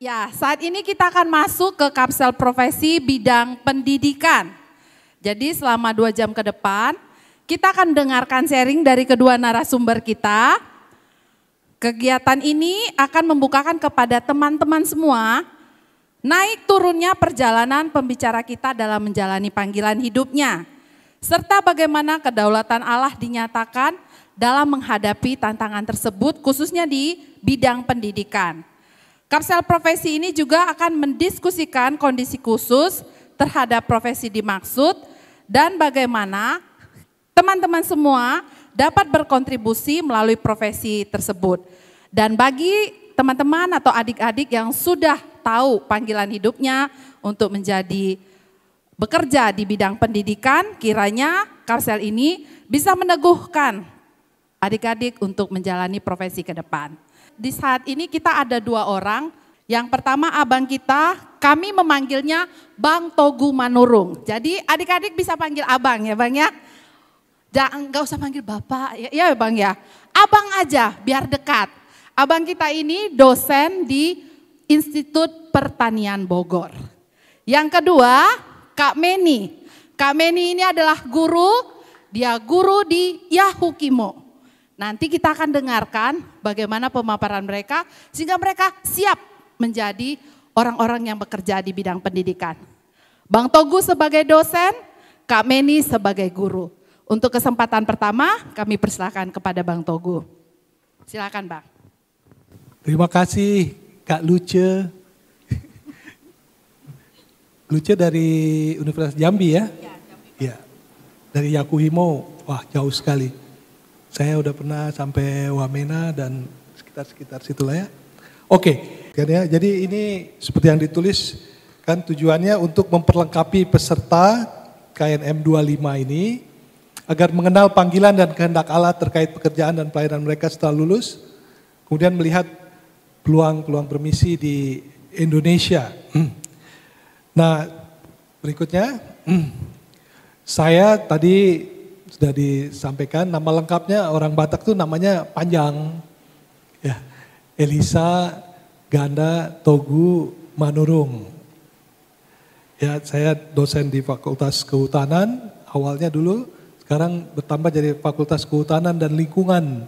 Ya, saat ini kita akan masuk ke kapsel profesi bidang pendidikan. Jadi selama 2 jam ke depan, kita akan dengarkan sharing dari kedua narasumber kita. Kegiatan ini akan membukakan kepada teman-teman semua, naik turunnya perjalanan pembicara kita dalam menjalani panggilan hidupnya. Serta bagaimana kedaulatan Allah dinyatakan dalam menghadapi tantangan tersebut khususnya di bidang pendidikan. Kapsel profesi ini juga akan mendiskusikan kondisi khusus terhadap profesi dimaksud dan bagaimana teman-teman semua dapat berkontribusi melalui profesi tersebut. Dan bagi teman-teman atau adik-adik yang sudah tahu panggilan hidupnya untuk menjadi bekerja di bidang pendidikan, kiranya kapsel ini bisa meneguhkan adik-adik untuk menjalani profesi ke depan. Di saat ini kita ada 2 orang. Yang pertama abang kita, kami memanggilnya Bang Togu Manurung. Jadi adik-adik bisa panggil abang ya bang ya. Jangan, gak usah panggil bapak ya bang ya. Abang aja biar dekat. Abang kita ini dosen di Institut Pertanian Bogor. Yang kedua Kak Meni. Kak Meni ini adalah guru, dia guru di Yahukimo. Nanti kita akan dengarkan bagaimana pemaparan mereka sehingga mereka siap menjadi orang-orang yang bekerja di bidang pendidikan. Bang Togu sebagai dosen, Kak Meni sebagai guru. Untuk kesempatan pertama kami persilakan kepada Bang Togu. Silakan Bang. Terima kasih Kak Luce. Luce dari Universitas Jambi ya? Iya. Dari Yakuhimo, wah jauh sekali. Saya udah pernah sampai Wamena dan sekitar situlah ya. Oke, kan ya. Jadi ini seperti yang ditulis kan tujuannya untuk memperlengkapi peserta KNM 25 ini agar mengenal panggilan dan kehendak Allah terkait pekerjaan dan pelayanan mereka setelah lulus. Kemudian melihat peluang-peluang bermisi di Indonesia. Nah, berikutnya saya tadi sudah disampaikan nama lengkapnya orang Batak tuh namanya panjang. Ya, Elisa Ganda Togu Manurung. Ya, saya dosen di Fakultas Kehutanan awalnya dulu, sekarang bertambah jadi Fakultas Kehutanan dan Lingkungan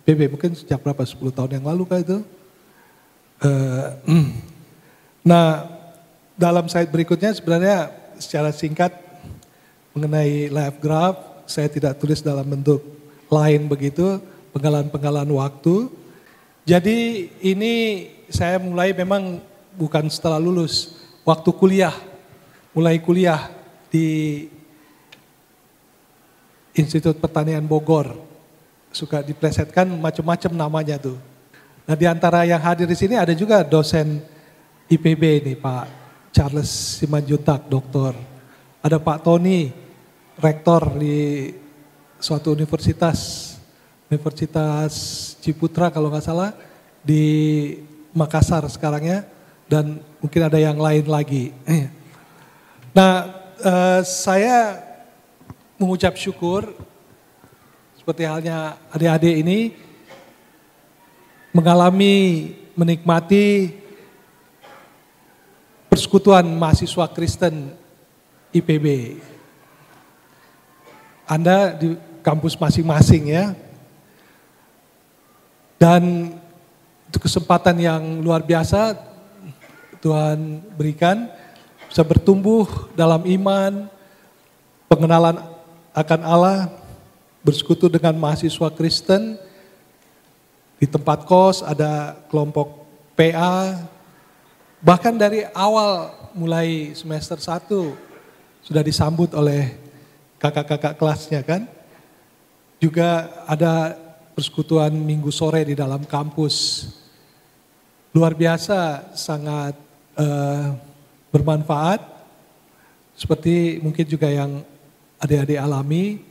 IPB. Mungkin sejak berapa 10 tahun yang lalu kah itu? Nah, dalam slide berikutnya sebenarnya secara singkat mengenai life graph. Saya tidak tulis dalam bentuk lain begitu, penggalan-penggalan waktu. Jadi ini saya mulai memang bukan setelah lulus, waktu kuliah. Mulai kuliah di Institut Pertanian Bogor. Suka diplesetkan macam-macam namanya tuh. Nah di antara yang hadir di sini ada juga dosen IPB nih Pak Charles Simanjuntak, doktor. Ada Pak Tony, rektor di suatu universitas Ciputra kalau nggak salah di Makassar sekarang ya, dan mungkin ada yang lain lagi. Nah, saya mengucap syukur seperti halnya adik-adik ini menikmati persekutuan mahasiswa Kristen IPB. Anda di kampus masing-masing ya. Dan itu kesempatan yang luar biasa Tuhan berikan, bisa bertumbuh dalam iman, pengenalan akan Allah, bersekutu dengan mahasiswa Kristen. Di tempat kos ada kelompok PA, bahkan dari awal mulai semester 1 sudah disambut oleh kakak-kakak kelasnya kan. Juga ada persekutuan minggu sore di dalam kampus. Luar biasa, sangat bermanfaat. Seperti mungkin juga yang adik-adik alami,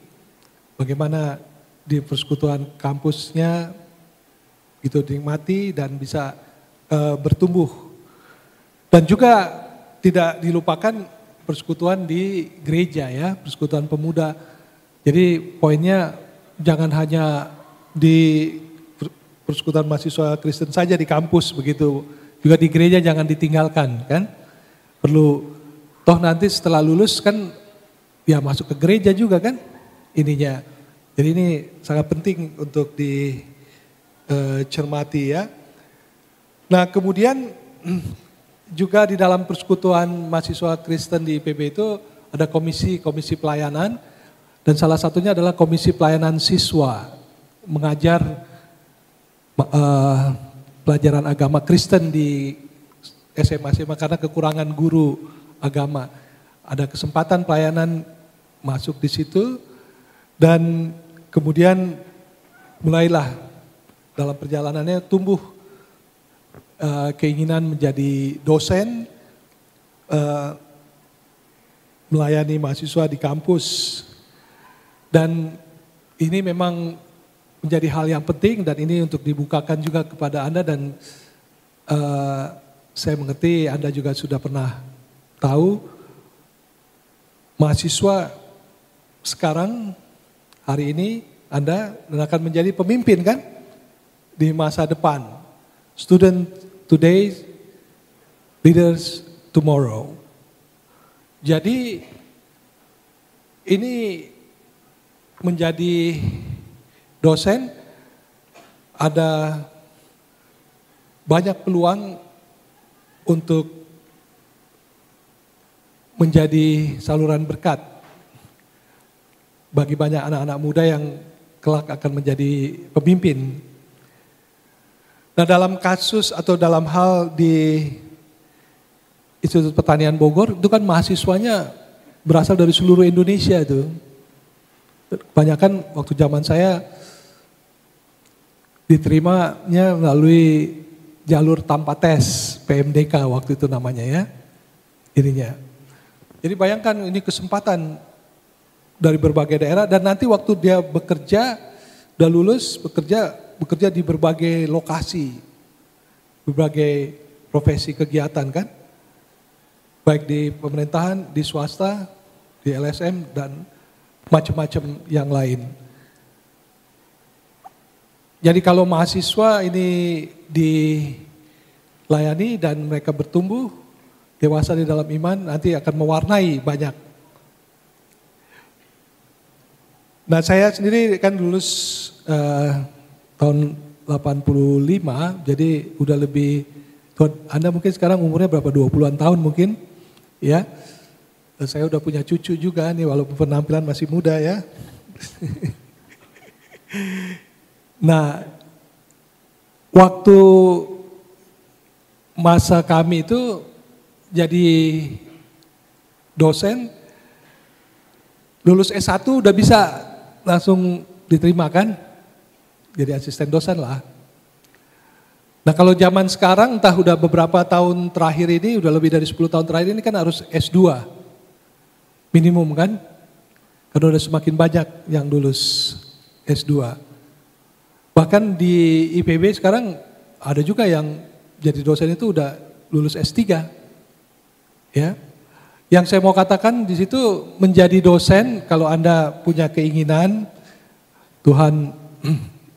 bagaimana di persekutuan kampusnya gitu dinikmati dan bisa bertumbuh. Dan juga tidak dilupakan persekutuan di gereja ya, persekutuan pemuda. Jadi poinnya jangan hanya di persekutuan mahasiswa Kristen saja di kampus begitu juga di gereja jangan ditinggalkan kan. Perlu, toh nanti setelah lulus kan ya masuk ke gereja juga kan ininya. Jadi ini sangat penting untuk dicermati ya. Nah kemudian juga di dalam persekutuan mahasiswa Kristen di IPB itu ada komisi pelayanan. Dan salah satunya adalah komisi pelayanan siswa. Mengajar pelajaran agama Kristen di SMA karena kekurangan guru agama. Ada kesempatan pelayanan masuk di situ dan kemudian mulailah dalam perjalanannya tumbuh keinginan menjadi dosen, melayani mahasiswa di kampus. Dan ini memang menjadi hal yang penting dan ini untuk dibukakan juga kepada Anda dan saya mengerti Anda juga sudah pernah tahu mahasiswa sekarang hari ini Anda akan menjadi pemimpin kan di masa depan. Student today, leaders tomorrow. Jadi ini menjadi dosen ada banyak peluang untuk menjadi saluran berkat bagi banyak anak-anak muda yang kelak akan menjadi pemimpin. Nah dalam kasus atau dalam hal di Institut Pertanian Bogor itu kan mahasiswanya berasal dari seluruh Indonesia itu. Kebanyakan waktu zaman saya diterimanya melalui jalur tanpa tes, PMDK waktu itu namanya ya, ininya. Jadi bayangkan ini kesempatan dari berbagai daerah dan nanti waktu dia bekerja, udah lulus, bekerja di berbagai lokasi, berbagai profesi kegiatan kan, baik di pemerintahan, di swasta, di LSM dan macam-macam yang lain. Jadi kalau mahasiswa ini dilayani dan mereka bertumbuh, dewasa di dalam iman, nanti akan mewarnai banyak. Nah saya sendiri kan lulus tahun 85, jadi udah lebih, Anda mungkin sekarang umurnya berapa, 20-an tahun mungkin, ya. Dan saya udah punya cucu juga nih, walaupun penampilan masih muda ya. Nah, waktu masa kami itu jadi dosen, lulus S1 udah bisa langsung diterima kan, jadi asisten dosen lah. Nah kalau zaman sekarang entah udah beberapa tahun terakhir ini, udah lebih dari 10 tahun terakhir ini kan harus S2 minimum kan, karena udah semakin banyak yang lulus S2. Bahkan di IPB sekarang ada juga yang jadi dosen itu udah lulus S3. Ya. Yang saya mau katakan di situ menjadi dosen kalau Anda punya keinginan, Tuhan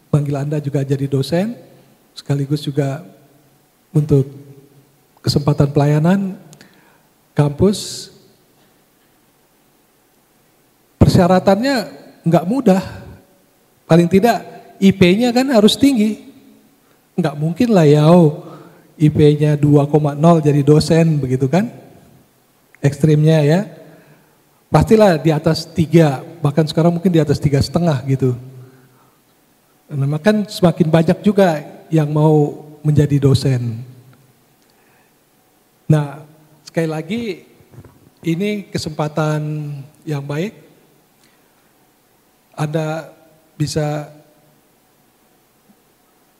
panggil Anda juga jadi dosen, sekaligus juga untuk kesempatan pelayanan kampus. Persyaratannya nggak mudah, paling tidak IP-nya kan harus tinggi. Nggak mungkin lah ya, IP-nya 2,0 jadi dosen begitu kan. Ekstrimnya ya. Pastilah di atas 3, bahkan sekarang mungkin di atas 3,5 gitu. Nah, kan semakin banyak juga yang mau menjadi dosen. Nah, sekali lagi ini kesempatan yang baik. Anda bisa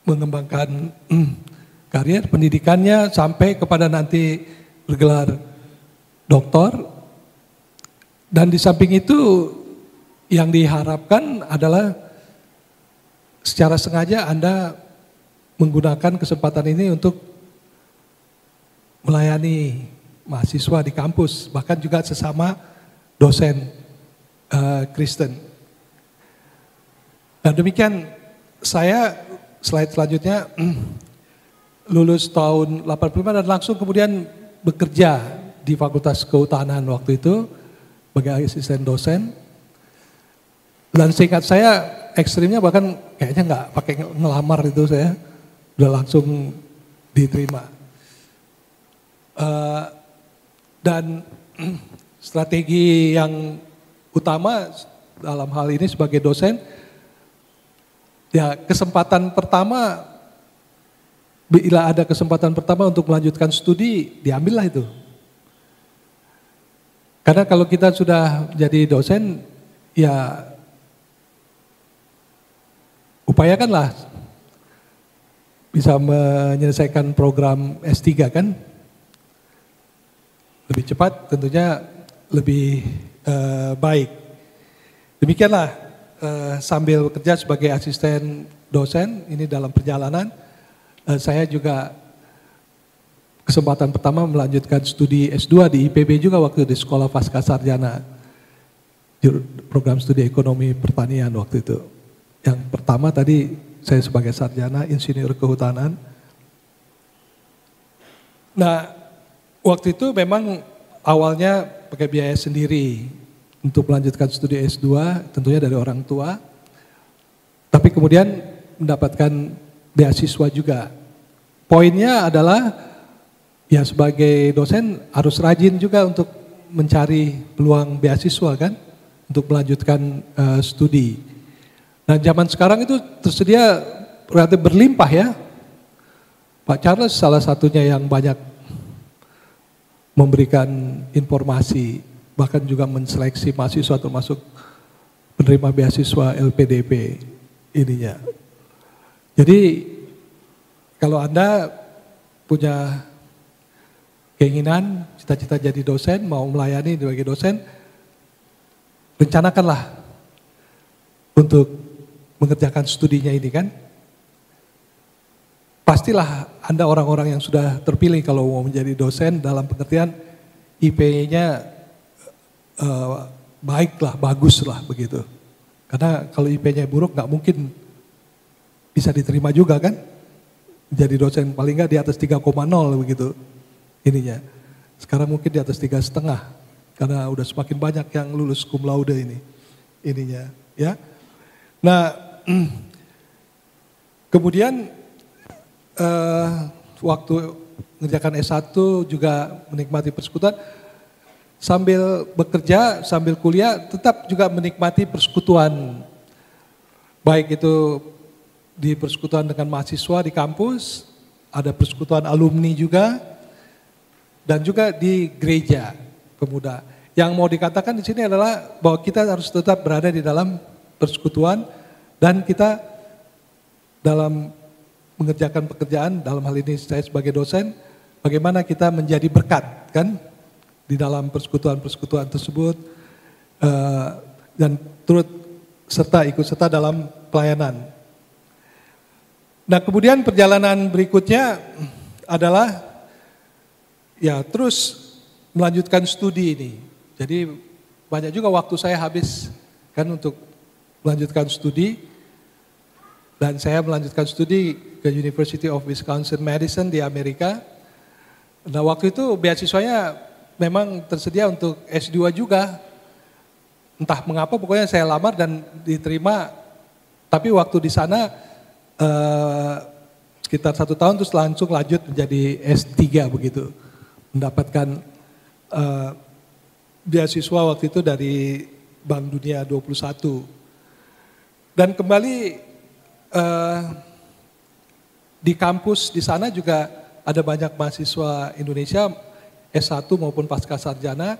mengembangkan karir pendidikannya sampai kepada nanti bergelar doktor. Dan di samping itu yang diharapkan adalah secara sengaja Anda menggunakan kesempatan ini untuk melayani mahasiswa di kampus, bahkan juga sesama dosen Kristen. Dan demikian saya slide selanjutnya lulus tahun 85 dan langsung kemudian bekerja di Fakultas Kehutanan waktu itu sebagai asisten dosen. Dan seingat saya ekstrimnya bahkan kayaknya nggak pakai ngelamar itu, saya udah langsung diterima. Dan strategi yang utama dalam hal ini sebagai dosen, ya kesempatan pertama, bila ada kesempatan pertama untuk melanjutkan studi, diambillah itu. Karena kalau kita sudah jadi dosen, ya upayakanlah bisa menyelesaikan program S3 kan. Lebih cepat tentunya lebih baik. Demikianlah sambil bekerja sebagai asisten dosen ini dalam perjalanan, saya juga kesempatan pertama melanjutkan studi S2 di IPB juga waktu di Sekolah Pascasarjana, program studi ekonomi pertanian waktu itu. Yang pertama tadi saya sebagai sarjana insinyur kehutanan. Nah, waktu itu memang awalnya pakai biaya sendiri untuk melanjutkan studi S2, tentunya dari orang tua. Tapi kemudian mendapatkan beasiswa juga. Poinnya adalah ya sebagai dosen harus rajin juga untuk mencari peluang beasiswa kan, untuk melanjutkan studi. Nah, zaman sekarang itu tersedia relatif berlimpah ya. Pak Charles salah satunya yang banyak memberikan informasi, bahkan juga menseleksi mahasiswa termasuk penerima beasiswa LPDP ininya. Jadi kalau Anda punya keinginan, cita-cita jadi dosen, mau melayani sebagai dosen, rencanakanlah untuk mengerjakan studinya ini kan. Pastilah Anda orang-orang yang sudah terpilih kalau mau menjadi dosen dalam pengertian IP-nya baiklah, baguslah begitu. Karena kalau IP-nya buruk nggak mungkin bisa diterima juga kan. Jadi dosen paling nggak di atas 3,0 begitu ininya. Sekarang mungkin di atas 3,5 karena udah semakin banyak yang lulus cum laude ininya ya. Nah, kemudian waktu mengerjakan S1 juga menikmati persekutuan, sambil bekerja, sambil kuliah tetap juga menikmati persekutuan. Baik itu di persekutuan dengan mahasiswa di kampus, ada persekutuan alumni juga, dan juga di gereja pemuda. Yang mau dikatakan di sini adalah bahwa kita harus tetap berada di dalam persekutuan dan kita dalam mengerjakan pekerjaan, dalam hal ini saya sebagai dosen, bagaimana kita menjadi berkat kan di dalam persekutuan-persekutuan tersebut dan turut ikut serta dalam pelayanan. Nah, kemudian perjalanan berikutnya adalah ya terus melanjutkan studi ini. Jadi banyak juga waktu saya habis kan untuk melanjutkan studi. Dan saya melanjutkan studi ke University of Wisconsin-Madison di Amerika. Nah, waktu itu beasiswanya memang tersedia untuk S2 juga. Entah mengapa pokoknya saya lamar dan diterima. Tapi waktu di sana sekitar 1 tahun terus langsung lanjut menjadi S3 begitu. Mendapatkan beasiswa waktu itu dari Bank Dunia 21. Dan kembali di kampus di sana juga ada banyak mahasiswa Indonesia S1 maupun pascasarjana.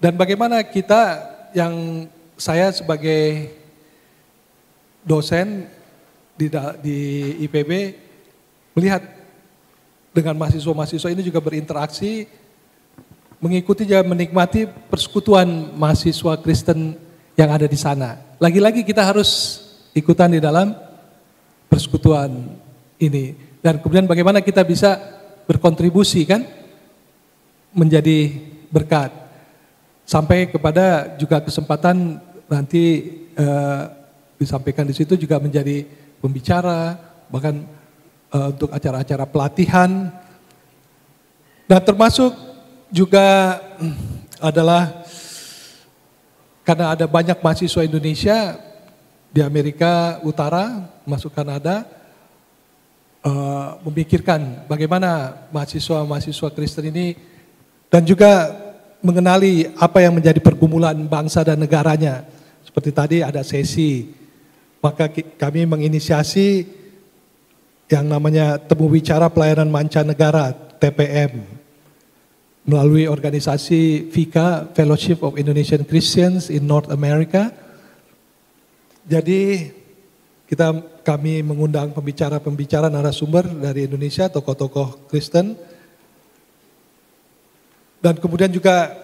Dan bagaimana kita yang saya sebagai dosen di IPB melihat dengan mahasiswa-mahasiswa ini juga berinteraksi, mengikuti dan menikmati persekutuan mahasiswa Kristen yang ada di sana. Lagi-lagi kita harus ikutan di dalam persekutuan ini. Dan kemudian bagaimana kita bisa berkontribusi kan menjadi berkat. Sampai kepada juga kesempatan nanti disampaikan di situ juga menjadi pembicara, bahkan untuk acara-acara pelatihan. Dan termasuk juga adalah karena ada banyak mahasiswa Indonesia di Amerika Utara, masuk Kanada, memikirkan bagaimana mahasiswa-mahasiswa Kristen ini dan juga mengenali apa yang menjadi pergumulan bangsa dan negaranya. Seperti tadi ada sesi, maka kami menginisiasi yang namanya Temu Bicara Pelayanan Mancanegara, TPM, melalui organisasi FICA, Fellowship of Indonesian Christians in North America. Jadi kami mengundang pembicara-pembicara narasumber dari Indonesia, tokoh-tokoh Kristen. Dan kemudian juga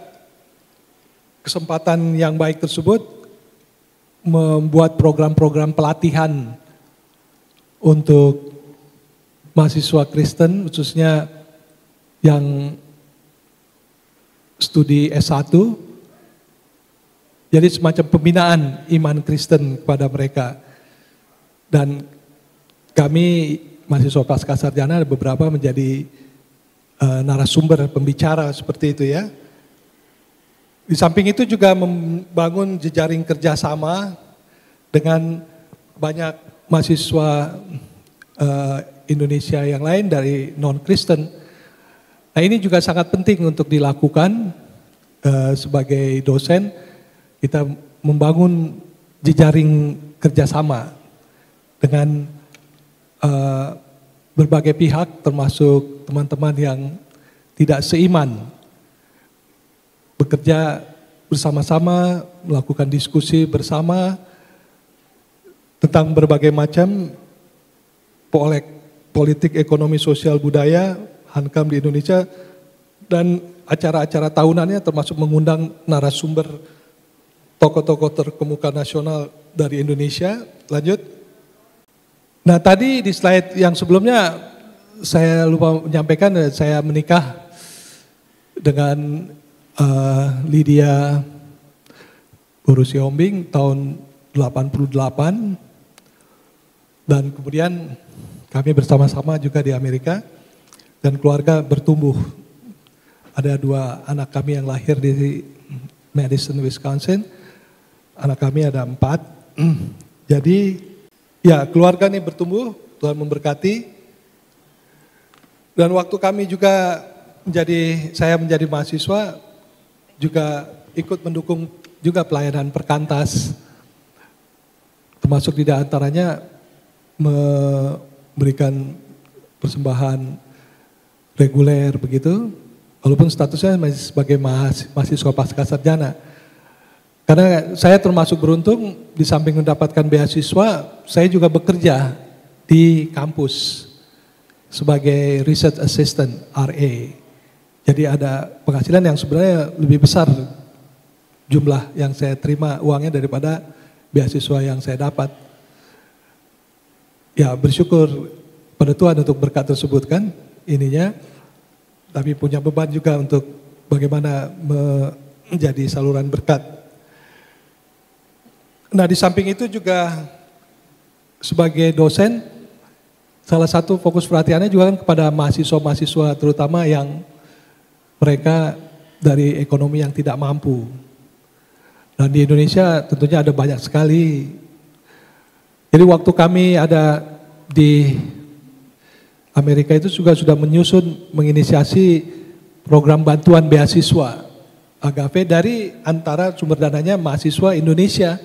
kesempatan yang baik tersebut membuat program-program pelatihan untuk mahasiswa Kristen, khususnya yang studi S1. Jadi semacam pembinaan iman Kristen kepada mereka. Dan kami mahasiswa Pasca Sarjana beberapa menjadi narasumber pembicara seperti itu ya. Di samping itu juga membangun jejaring kerjasama dengan banyak mahasiswa Indonesia yang lain dari non-Kristen. Nah ini juga sangat penting untuk dilakukan sebagai dosen, kita membangun jejaring kerjasama dengan berbagai pihak termasuk teman-teman yang tidak seiman, bekerja bersama-sama, melakukan diskusi bersama tentang berbagai macam politik, ekonomi, sosial, budaya, Hankam di Indonesia, dan acara-acara tahunannya termasuk mengundang narasumber tokoh-tokoh terkemuka nasional dari Indonesia. Lanjut. Nah tadi di slide yang sebelumnya saya lupa menyampaikan, saya menikah dengan Lydia Borusiombing tahun 88, dan kemudian kami bersama-sama juga di Amerika dan keluarga bertumbuh. Ada 2 anak kami yang lahir di Madison, Wisconsin. Anak kami ada 4. Jadi ya keluarga ini bertumbuh, Tuhan memberkati. Dan waktu kami juga saya menjadi mahasiswa, juga ikut mendukung juga pelayanan perkantas. Termasuk di antaranya memberikan persembahan reguler begitu, walaupun statusnya masih sebagai mahasiswa pasca sarjana. Karena saya termasuk beruntung, di samping mendapatkan beasiswa, saya juga bekerja di kampus sebagai research assistant, RA. Jadi ada penghasilan yang sebenarnya lebih besar jumlah yang saya terima uangnya daripada beasiswa yang saya dapat. Ya bersyukur pada Tuhan untuk berkat tersebut kan ininya. Tapi punya beban juga untuk bagaimana menjadi saluran berkat. Nah di samping itu juga sebagai dosen, salah satu fokus perhatiannya juga kan kepada mahasiswa-mahasiswa terutama yang mereka dari ekonomi yang tidak mampu. Dan di Indonesia tentunya ada banyak sekali. Jadi waktu kami ada di Amerika itu juga sudah menyusun, menginisiasi program bantuan beasiswa Agape dari antara sumber dananya mahasiswa Indonesia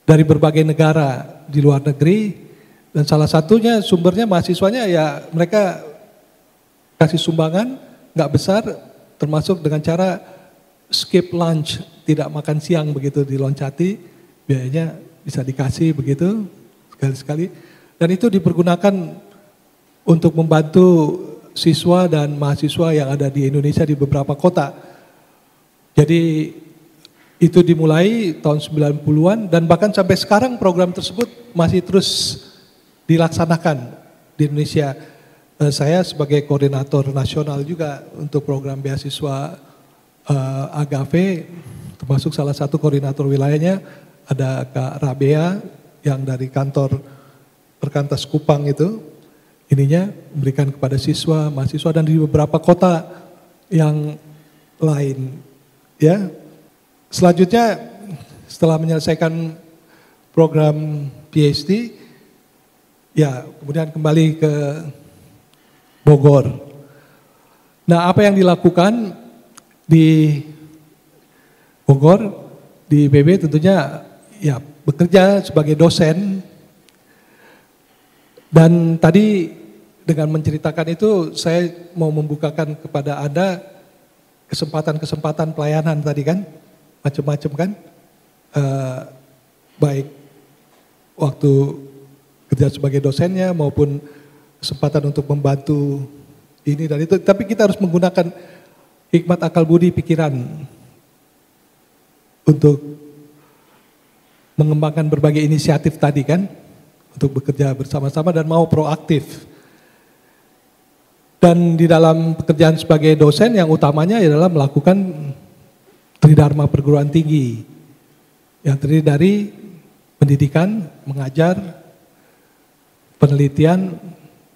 dari berbagai negara di luar negeri, dan salah satunya sumbernya mahasiswanya ya mereka kasih sumbangan nggak besar, termasuk dengan cara skip lunch, tidak makan siang begitu diloncati, biayanya bisa dikasih begitu sekali-sekali, dan itu dipergunakan untuk membantu siswa dan mahasiswa yang ada di Indonesia di beberapa kota. Jadi itu dimulai tahun 90-an dan bahkan sampai sekarang program tersebut masih terus dilaksanakan di Indonesia. Saya sebagai koordinator nasional juga untuk program beasiswa Agape, termasuk salah satu koordinator wilayahnya ada Kak Rabea yang dari kantor Perkantas Kupang itu ininya memberikan kepada siswa, mahasiswa dan di beberapa kota yang lain. Ya, selanjutnya setelah menyelesaikan program PhD, ya kemudian kembali ke Bogor. Nah, apa yang dilakukan di Bogor, di IPB tentunya ya bekerja sebagai dosen. Dan tadi dengan menceritakan itu saya mau membukakan kepada Anda kesempatan-kesempatan pelayanan tadi kan, macam-macam kan, baik waktu kerja sebagai dosennya maupun kesempatan untuk membantu ini dan itu. Tapi kita harus menggunakan hikmat akal budi pikiran untuk mengembangkan berbagai inisiatif tadi kan, untuk bekerja bersama-sama dan mau proaktif. Dan di dalam pekerjaan sebagai dosen yang utamanya adalah melakukan tridharma perguruan tinggi yang terdiri dari pendidikan, mengajar, penelitian,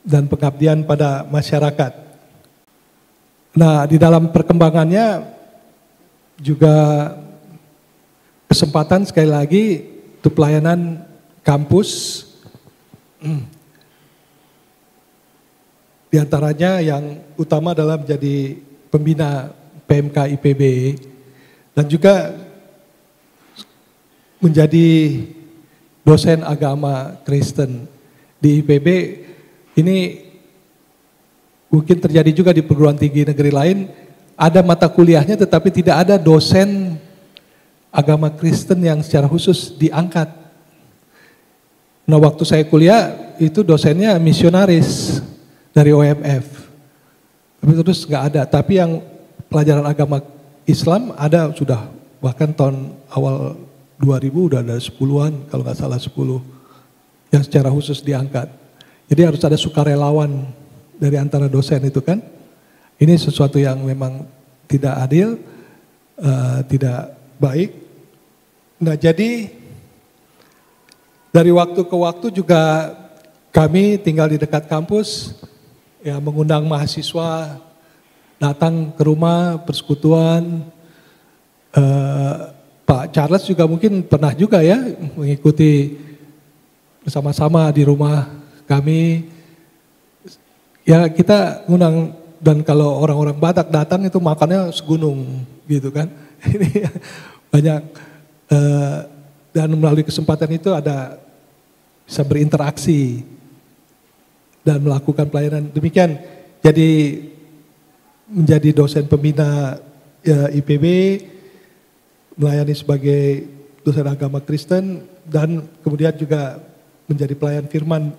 dan pengabdian pada masyarakat. Nah, di dalam perkembangannya juga kesempatan sekali lagi untuk pelayanan kampus. Di antaranya yang utama adalah menjadi pembina PMK IPB dan juga menjadi dosen agama Kristen di IPB. Ini mungkin terjadi juga di perguruan tinggi negeri lain, ada mata kuliahnya tetapi tidak ada dosen agama Kristen yang secara khusus diangkat. Nah, waktu saya kuliah itu dosennya misionaris dari OMF, tapi terus nggak ada. Tapi yang pelajaran agama Islam ada sudah, bahkan tahun awal 2000 udah ada 10-an kalau nggak salah 10 yang secara khusus diangkat. Jadi harus ada sukarelawan dari antara dosen itu kan. Ini sesuatu yang memang tidak adil, tidak baik. Nah, jadi dari waktu ke waktu juga kami tinggal di dekat kampus, ya mengundang mahasiswa datang ke rumah persekutuan. Pak Charles juga mungkin pernah juga ya mengikuti bersama-sama di rumah kami. Ya kita ngundang, dan kalau orang-orang Batak datang itu makannya segunung gitu kan. Ini banyak, dan melalui kesempatan itu ada bisa berinteraksi dan melakukan pelayanan. Demikian, jadi menjadi dosen pembina IPB, melayani sebagai dosen agama Kristen, dan kemudian juga menjadi pelayan firman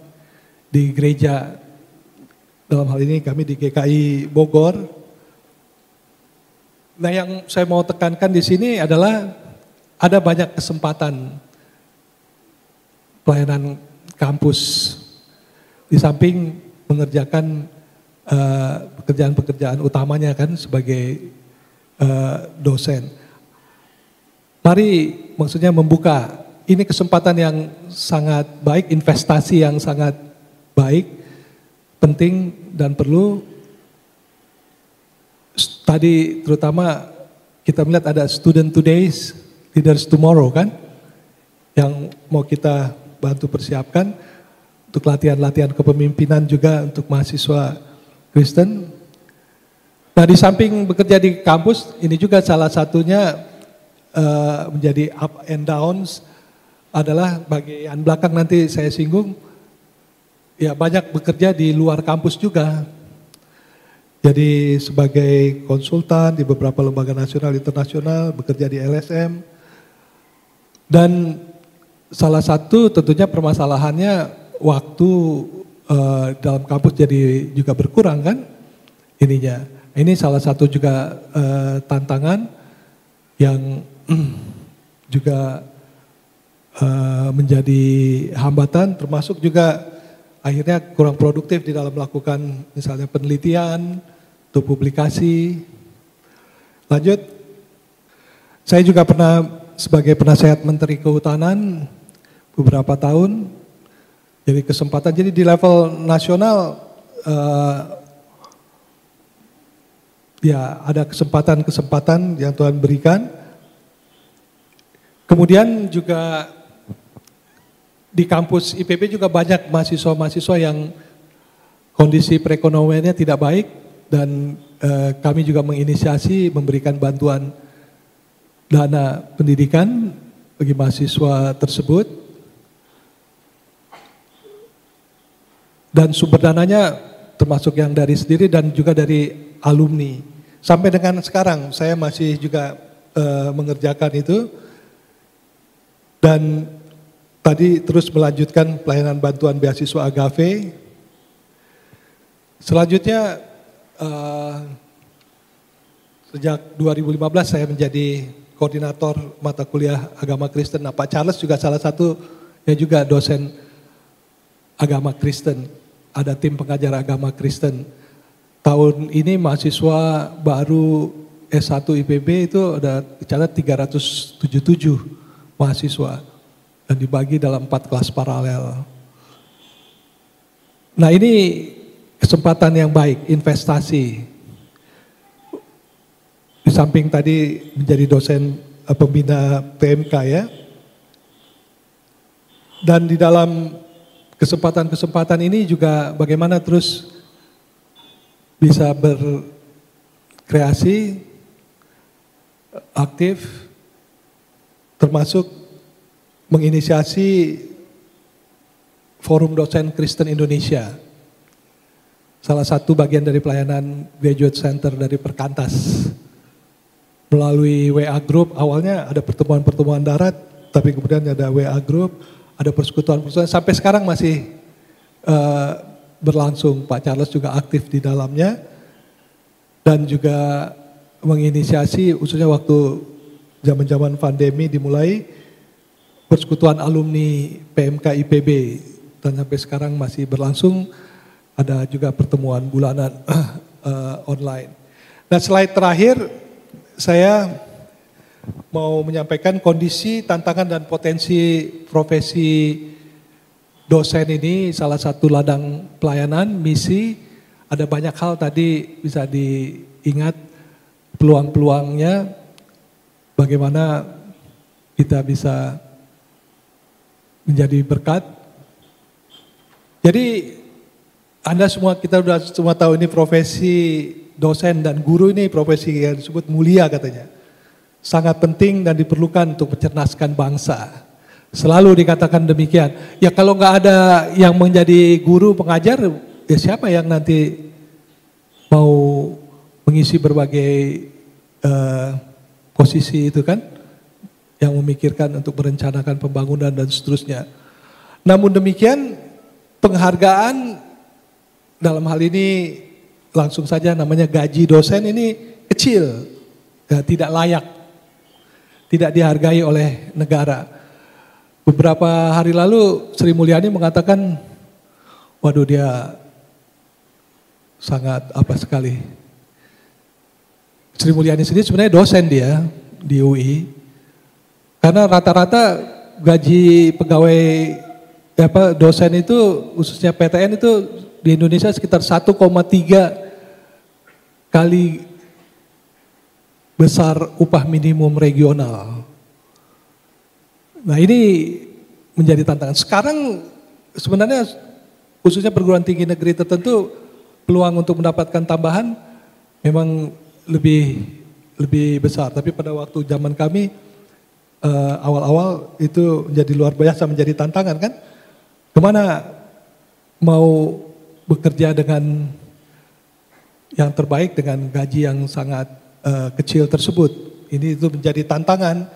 di gereja. Dalam hal ini kami di GKI Bogor. Nah, yang saya mau tekankan di sini adalah ada banyak kesempatan pelayanan kampus di samping mengerjakan pekerjaan-pekerjaan utamanya kan sebagai dosen. Mari maksudnya membuka, ini kesempatan yang sangat baik, investasi yang sangat baik, penting dan perlu. Tadi terutama kita melihat ada student today's, leaders tomorrow kan, yang mau kita bantu persiapkan untuk latihan-latihan kepemimpinan juga untuk mahasiswa Kristen. Nah, di samping bekerja di kampus, ini juga salah satunya menjadi up and downs adalah bagian belakang nanti saya singgung. Ya, banyak bekerja di luar kampus juga. Jadi sebagai konsultan di beberapa lembaga nasional internasional, bekerja di LSM. Dan salah satu tentunya permasalahannya waktu dalam kampus jadi juga berkurang kan ininya. Ini salah satu juga tantangan yang juga menjadi hambatan, termasuk juga akhirnya kurang produktif di dalam melakukan misalnya penelitian, untuk publikasi. Lanjut, saya juga pernah sebagai penasehat Menteri Kehutanan beberapa tahun, jadi kesempatan, jadi di level nasional ya ada kesempatan-kesempatan yang Tuhan berikan. Kemudian juga di kampus IPB juga banyak mahasiswa-mahasiswa yang kondisi perekonomiannya tidak baik, dan kami juga menginisiasi memberikan bantuan dana pendidikan bagi mahasiswa tersebut. Dan sumber dananya termasuk yang dari sendiri dan juga dari alumni. Sampai dengan sekarang saya masih juga mengerjakan itu, dan tadi terus melanjutkan pelayanan bantuan beasiswa Agave. Selanjutnya sejak 2015 saya menjadi koordinator mata kuliah agama Kristen. Nah, Pak Charles juga salah satu yang juga dosen agama Kristen. Ada tim pengajar agama Kristen. Tahun ini mahasiswa baru S1 IPB itu ada dicatat 377 mahasiswa dan dibagi dalam 4 kelas paralel. Nah, ini kesempatan yang baik, investasi. Di samping tadi menjadi dosen pembina PMK ya. Dan di dalam kesempatan-kesempatan ini juga bagaimana terus bisa berkreasi, aktif, termasuk menginisiasi Forum Dosen Kristen Indonesia. Salah satu bagian dari pelayanan Graduate Center dari Perkantas. Melalui WA Group, awalnya ada pertemuan-pertemuan darat, tapi kemudian ada WA Group, ada persekutuan-persekutuan, sampai sekarang masih berlangsung. Pak Charles juga aktif di dalamnya, dan juga menginisiasi, khususnya waktu zaman-zaman pandemi dimulai, persekutuan alumni PMK IPB, dan sampai sekarang masih berlangsung, ada juga pertemuan bulanan online. Nah, slide terakhir, saya mau menyampaikan kondisi, tantangan, dan potensi profesi dosen ini. Salah satu ladang pelayanan, misi, ada banyak hal tadi bisa diingat peluang-peluangnya, bagaimana kita bisa menjadi berkat. Jadi Anda semua, kita sudah semua tahu ini profesi dosen dan guru ini profesi yang disebut mulia katanya. Sangat penting dan diperlukan untuk mencerdaskan bangsa. Selalu dikatakan demikian. Ya kalau nggak ada yang menjadi guru pengajar, ya siapa yang nanti mau mengisi berbagai posisi itu kan? Yang memikirkan untuk merencanakan pembangunan dan seterusnya. Namun demikian, penghargaan dalam hal ini langsung saja namanya gaji dosen ini kecil, ya, tidak layak, tidak dihargai oleh negara. Beberapa hari lalu Sri Mulyani mengatakan, waduh dia sangat apa sekali. Sri Mulyani sendiri sebenarnya dosen dia di UI, karena rata-rata gaji pegawai dosen itu khususnya PTN itu di Indonesia sekitar 1,3 kali besar upah minimum regional. Nah, ini menjadi tantangan. Sekarang sebenarnya khususnya perguruan tinggi negeri tertentu peluang untuk mendapatkan tambahan memang lebih besar. Tapi pada waktu zaman kami awal-awal itu menjadi luar biasa, menjadi tantangan kan. Kemana mau bekerja dengan yang terbaik dengan gaji yang sangat kecil tersebut. Ini itu menjadi tantangan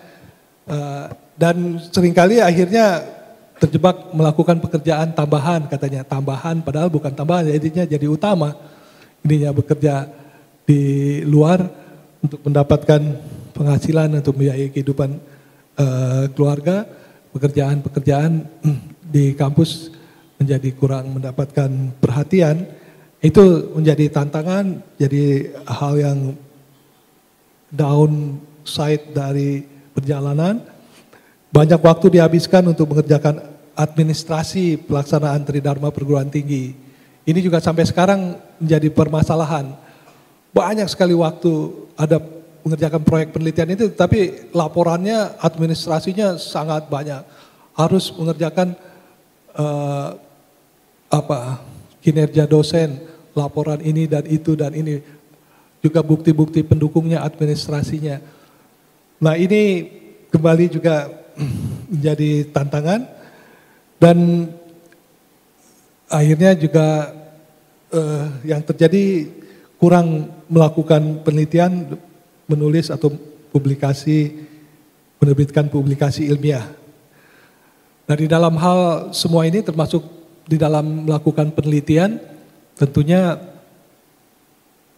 dan seringkali akhirnya terjebak melakukan pekerjaan tambahan, katanya tambahan padahal bukan tambahan, jadinya jadi utama. Ininya bekerja di luar untuk mendapatkan penghasilan untuk membiayai kehidupan keluarga, pekerjaan-pekerjaan di kampus menjadi kurang mendapatkan perhatian. Itu menjadi tantangan, jadi hal yang downside dari perjalanan. Banyak waktu dihabiskan untuk mengerjakan administrasi pelaksanaan Tridharma perguruan tinggi. Ini juga sampai sekarang menjadi permasalahan. Banyak sekali waktu ada mengerjakan proyek penelitian itu, tapi laporannya, administrasinya sangat banyak. Harus mengerjakan kinerja dosen, laporan ini dan itu dan ini. Juga bukti-bukti pendukungnya, administrasinya. Nah ini kembali juga menjadi tantangan dan akhirnya juga yang terjadi kurang melakukan penelitian, menulis atau publikasi, menerbitkan publikasi ilmiah. Nah di dalam hal semua ini termasuk di dalam melakukan penelitian, tentunya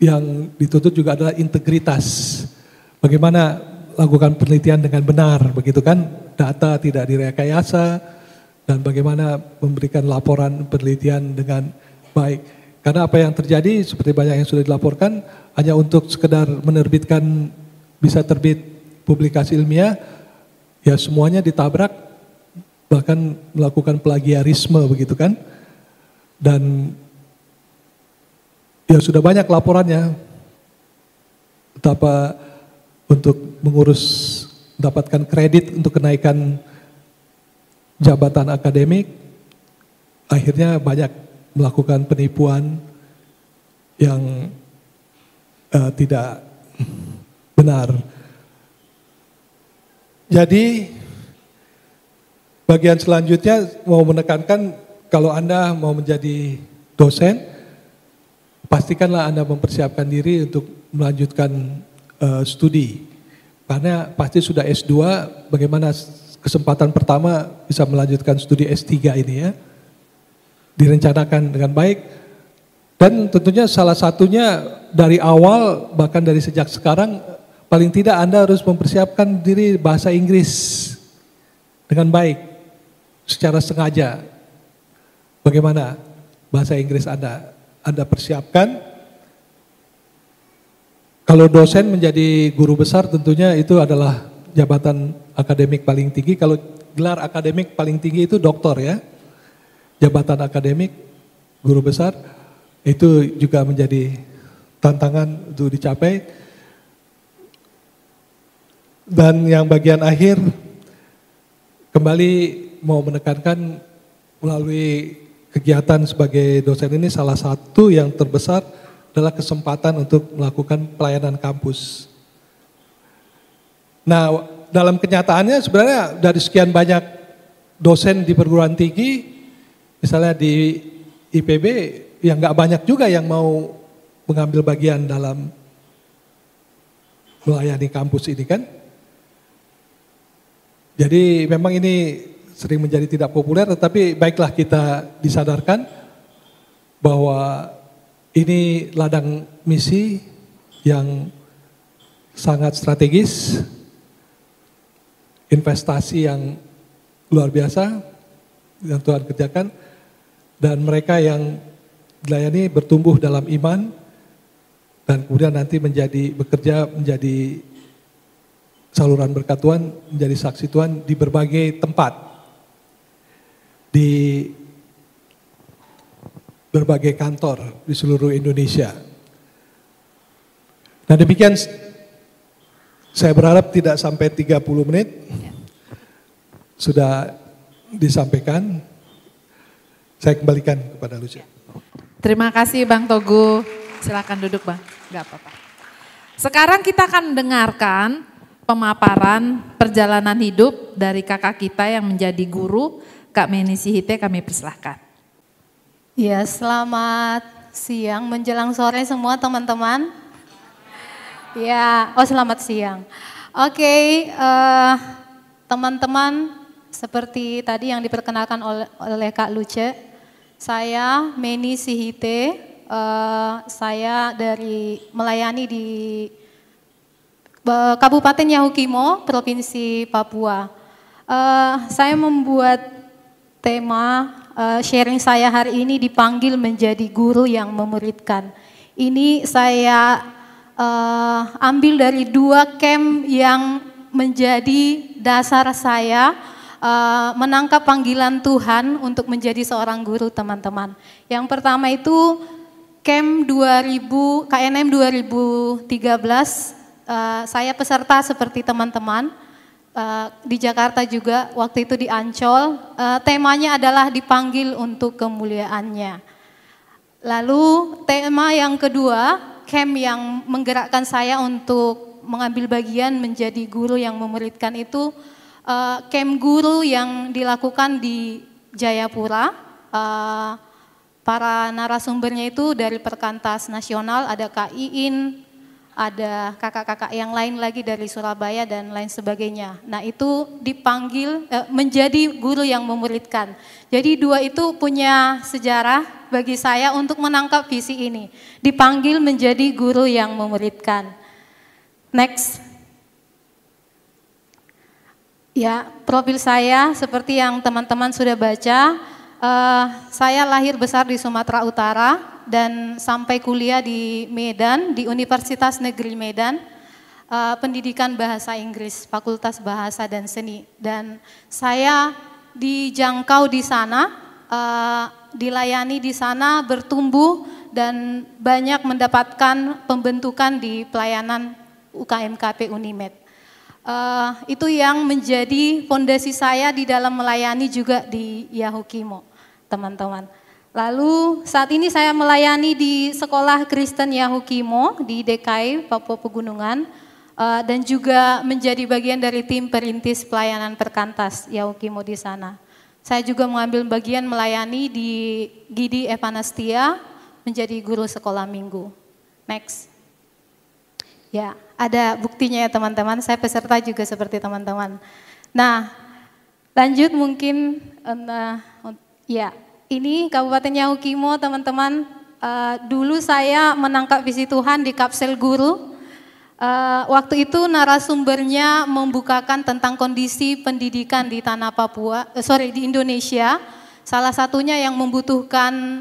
yang dituntut juga adalah integritas. Bagaimana lakukan penelitian dengan benar, begitu kan? Data tidak direkayasa dan bagaimana memberikan laporan penelitian dengan baik. Karena apa yang terjadi seperti banyak yang sudah dilaporkan hanya untuk sekedar menerbitkan bisa terbit publikasi ilmiah, ya semuanya ditabrak, bahkan melakukan plagiarisme begitu kan. Dan ya sudah banyak laporannya betapa untuk mengurus mendapatkan kredit untuk kenaikan jabatan akademik, akhirnya banyak melakukan penipuan yang tidak benar. Jadi bagian selanjutnya mau menekankan kalau Anda mau menjadi dosen, pastikanlah Anda mempersiapkan diri untuk melanjutkan studi. Karena pasti sudah S2, bagaimana kesempatan pertama bisa melanjutkan studi S3 ini ya. Direncanakan dengan baik. Dan tentunya salah satunya dari awal, bahkan dari sejak sekarang, paling tidak Anda harus mempersiapkan diri bahasa Inggris dengan baik, secara sengaja. Bagaimana bahasa Inggris Anda persiapkan. Kalau dosen menjadi guru besar tentunya itu adalah jabatan akademik paling tinggi. Kalau gelar akademik paling tinggi itu doktor ya. Jabatan akademik, guru besar, itu juga menjadi tantangan untuk dicapai. Dan yang bagian akhir, kembali mau menekankan melalui kegiatan sebagai dosen ini salah satu yang terbesar adalah kesempatan untuk melakukan pelayanan kampus. Nah, dalam kenyataannya sebenarnya dari sekian banyak dosen di perguruan tinggi, misalnya di IPB, yang nggak banyak juga yang mau mengambil bagian dalam melayani kampus ini kan. Jadi memang ini sering menjadi tidak populer, tetapi baiklah kita disadarkan bahwa ini ladang misi yang sangat strategis, investasi yang luar biasa yang Tuhan kerjakan, dan mereka yang dilayani bertumbuh dalam iman dan kemudian nanti bekerja menjadi saluran berkat Tuhan, menjadi saksi Tuhan di berbagai tempat, di berbagai kantor di seluruh Indonesia. Nah demikian, saya berharap tidak sampai 30 menit sudah disampaikan. Saya kembalikan kepada Lucia. Terima kasih Bang Togu. Silakan duduk Bang, nggak apa-apa. Sekarang kita akan mendengarkan pemaparan perjalanan hidup dari kakak kita yang menjadi guru, Kak Meni Sihite, kami persilahkan. Ya, selamat siang menjelang sore semua teman-teman. Ya, selamat siang. Oke, teman-teman, seperti tadi yang diperkenalkan oleh Kak Luce, saya Meni Sihite, saya melayani di Kabupaten Yahukimo, Provinsi Papua. Saya membuat tema sharing saya hari ini dipanggil menjadi guru yang memuridkan. Ini saya ambil dari 2 camp yang menjadi dasar saya menangkap panggilan Tuhan untuk menjadi seorang guru, teman-teman. Yang pertama itu KNM 2013, saya peserta seperti teman-teman, di Jakarta juga, waktu itu di Ancol, temanya adalah dipanggil untuk kemuliaannya. Lalu tema yang kedua, camp yang menggerakkan saya untuk mengambil bagian menjadi guru yang memuridkan itu, camp guru yang dilakukan di Jayapura. Para narasumbernya itu dari Perkantas Nasional, ada Kak Iin, ada kakak-kakak yang lain lagi dari Surabaya dan lain sebagainya. Nah itu dipanggil menjadi guru yang memuridkan. Jadi dua itu punya sejarah bagi saya untuk menangkap visi ini. Dipanggil menjadi guru yang memuridkan. Next. Ya, profil saya seperti yang teman-teman sudah baca. Saya lahir besar di Sumatera Utara dan sampai kuliah di Medan, di Universitas Negeri Medan, pendidikan bahasa Inggris, Fakultas Bahasa dan Seni. Dan saya dijangkau di sana, dilayani di sana, bertumbuh dan banyak mendapatkan pembentukan di pelayanan UKMKP Unimed. Itu yang menjadi fondasi saya di dalam melayani juga di Yahukimo, teman-teman. Lalu saat ini saya melayani di Sekolah Kristen Yahukimo di DKI, Papua Pegunungan, dan juga menjadi bagian dari tim perintis pelayanan Perkantas Yahukimo di sana. Saya juga mengambil bagian melayani di Gidi Evanastia, menjadi guru sekolah minggu. Next. Ya, ada buktinya ya teman-teman, saya peserta juga seperti teman-teman. Nah, lanjut mungkin, ya ini Kabupaten Yahukimo teman-teman, dulu saya menangkap visi Tuhan di kapsel guru. Waktu itu narasumbernya membukakan tentang kondisi pendidikan di tanah Papua, di Indonesia. Salah satunya yang membutuhkan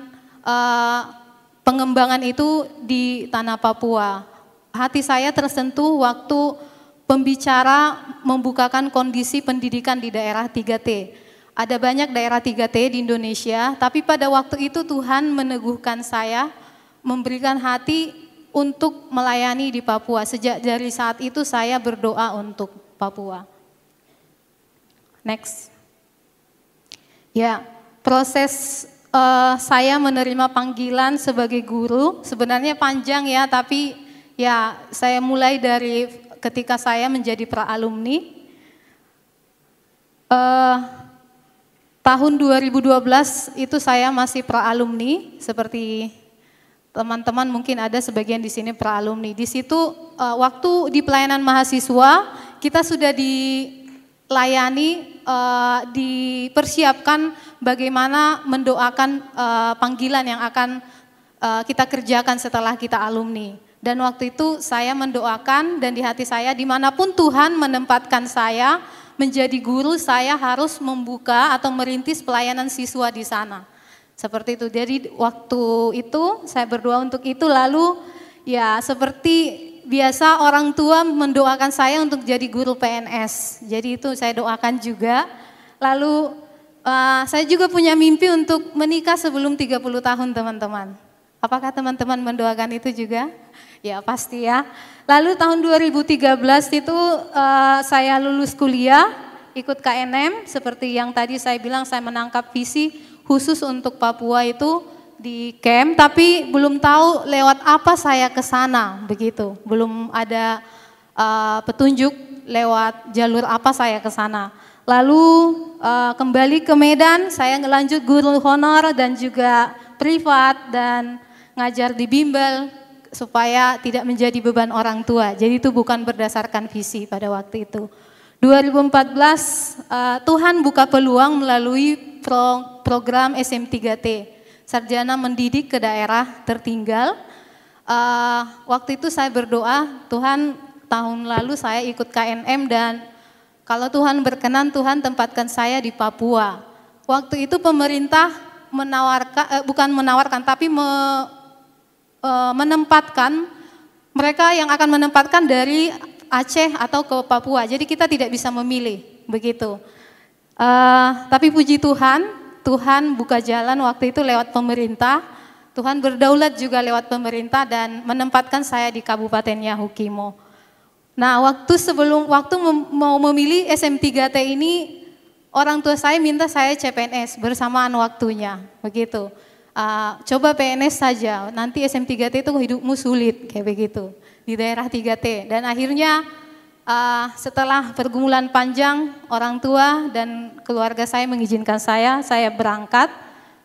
pengembangan itu di tanah Papua. Hati saya tersentuh waktu pembicara membukakan kondisi pendidikan di daerah 3T. Ada banyak daerah 3T di Indonesia, tapi pada waktu itu Tuhan meneguhkan saya, memberikan hati untuk melayani di Papua. Sejak dari saat itu saya berdoa untuk Papua. Next. Ya, proses saya menerima panggilan sebagai guru sebenarnya panjang ya, tapi ya, saya mulai dari ketika saya menjadi pra-alumni. Tahun 2012 itu saya masih pra-alumni, seperti teman-teman mungkin ada sebagian di sini pra-alumni. Di situ waktu di pelayanan mahasiswa, kita sudah dilayani, dipersiapkan bagaimana mendoakan panggilan yang akan kita kerjakan setelah kita alumni. Dan waktu itu saya mendoakan dan di hati saya dimanapun Tuhan menempatkan saya menjadi guru, saya harus membuka atau merintis pelayanan siswa di sana. Seperti itu, jadi waktu itu saya berdoa untuk itu, lalu ya seperti biasa orang tua mendoakan saya untuk jadi guru PNS. Jadi itu saya doakan juga, lalu saya juga punya mimpi untuk menikah sebelum 30 tahun teman-teman. Apakah teman-teman mendoakan itu juga? Ya pasti ya. Lalu tahun 2013 itu saya lulus kuliah, ikut KNM, seperti yang tadi saya bilang saya menangkap visi khusus untuk Papua itu di camp, tapi belum tahu lewat apa saya ke sana, begitu. Belum ada petunjuk lewat jalur apa saya ke sana. Lalu kembali ke Medan, saya ngelanjut guru honor dan juga privat dan ngajar di bimbel, supaya tidak menjadi beban orang tua. Jadi itu bukan berdasarkan visi pada waktu itu. 2014 Tuhan buka peluang melalui program SM3T, Sarjana Mendidik ke Daerah Tertinggal. Waktu itu saya berdoa, Tuhan tahun lalu saya ikut KNM dan kalau Tuhan berkenan Tuhan tempatkan saya di Papua. Waktu itu pemerintah menempatkan mereka yang akan menempatkan dari Aceh atau ke Papua. Jadi kita tidak bisa memilih, begitu. Tapi puji Tuhan, Tuhan buka jalan waktu itu lewat pemerintah. Tuhan berdaulat juga lewat pemerintah dan menempatkan saya di Kabupaten Yahukimo. Nah, waktu mau memilih SM3T ini, orang tua saya minta saya CPNS bersamaan waktunya, begitu. Coba PNS saja, nanti SM3T itu hidupmu sulit, kayak begitu. Di daerah 3T. Dan akhirnya setelah pergumulan panjang, orang tua dan keluarga saya mengizinkan saya berangkat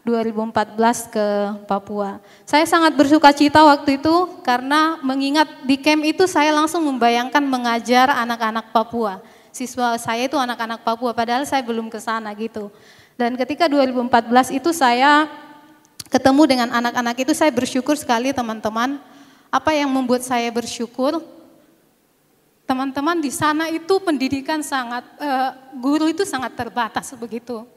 2014 ke Papua. Saya sangat bersuka cita waktu itu karena mengingat di camp itu saya langsung membayangkan mengajar anak-anak Papua. Siswa saya itu anak-anak Papua, padahal saya belum ke sana gitu. Dan ketika 2014 itu saya ketemu dengan anak-anak itu, saya bersyukur sekali teman-teman. Apa yang membuat saya bersyukur? Teman-teman di sana itu pendidikan guru itu sangat terbatas begitu.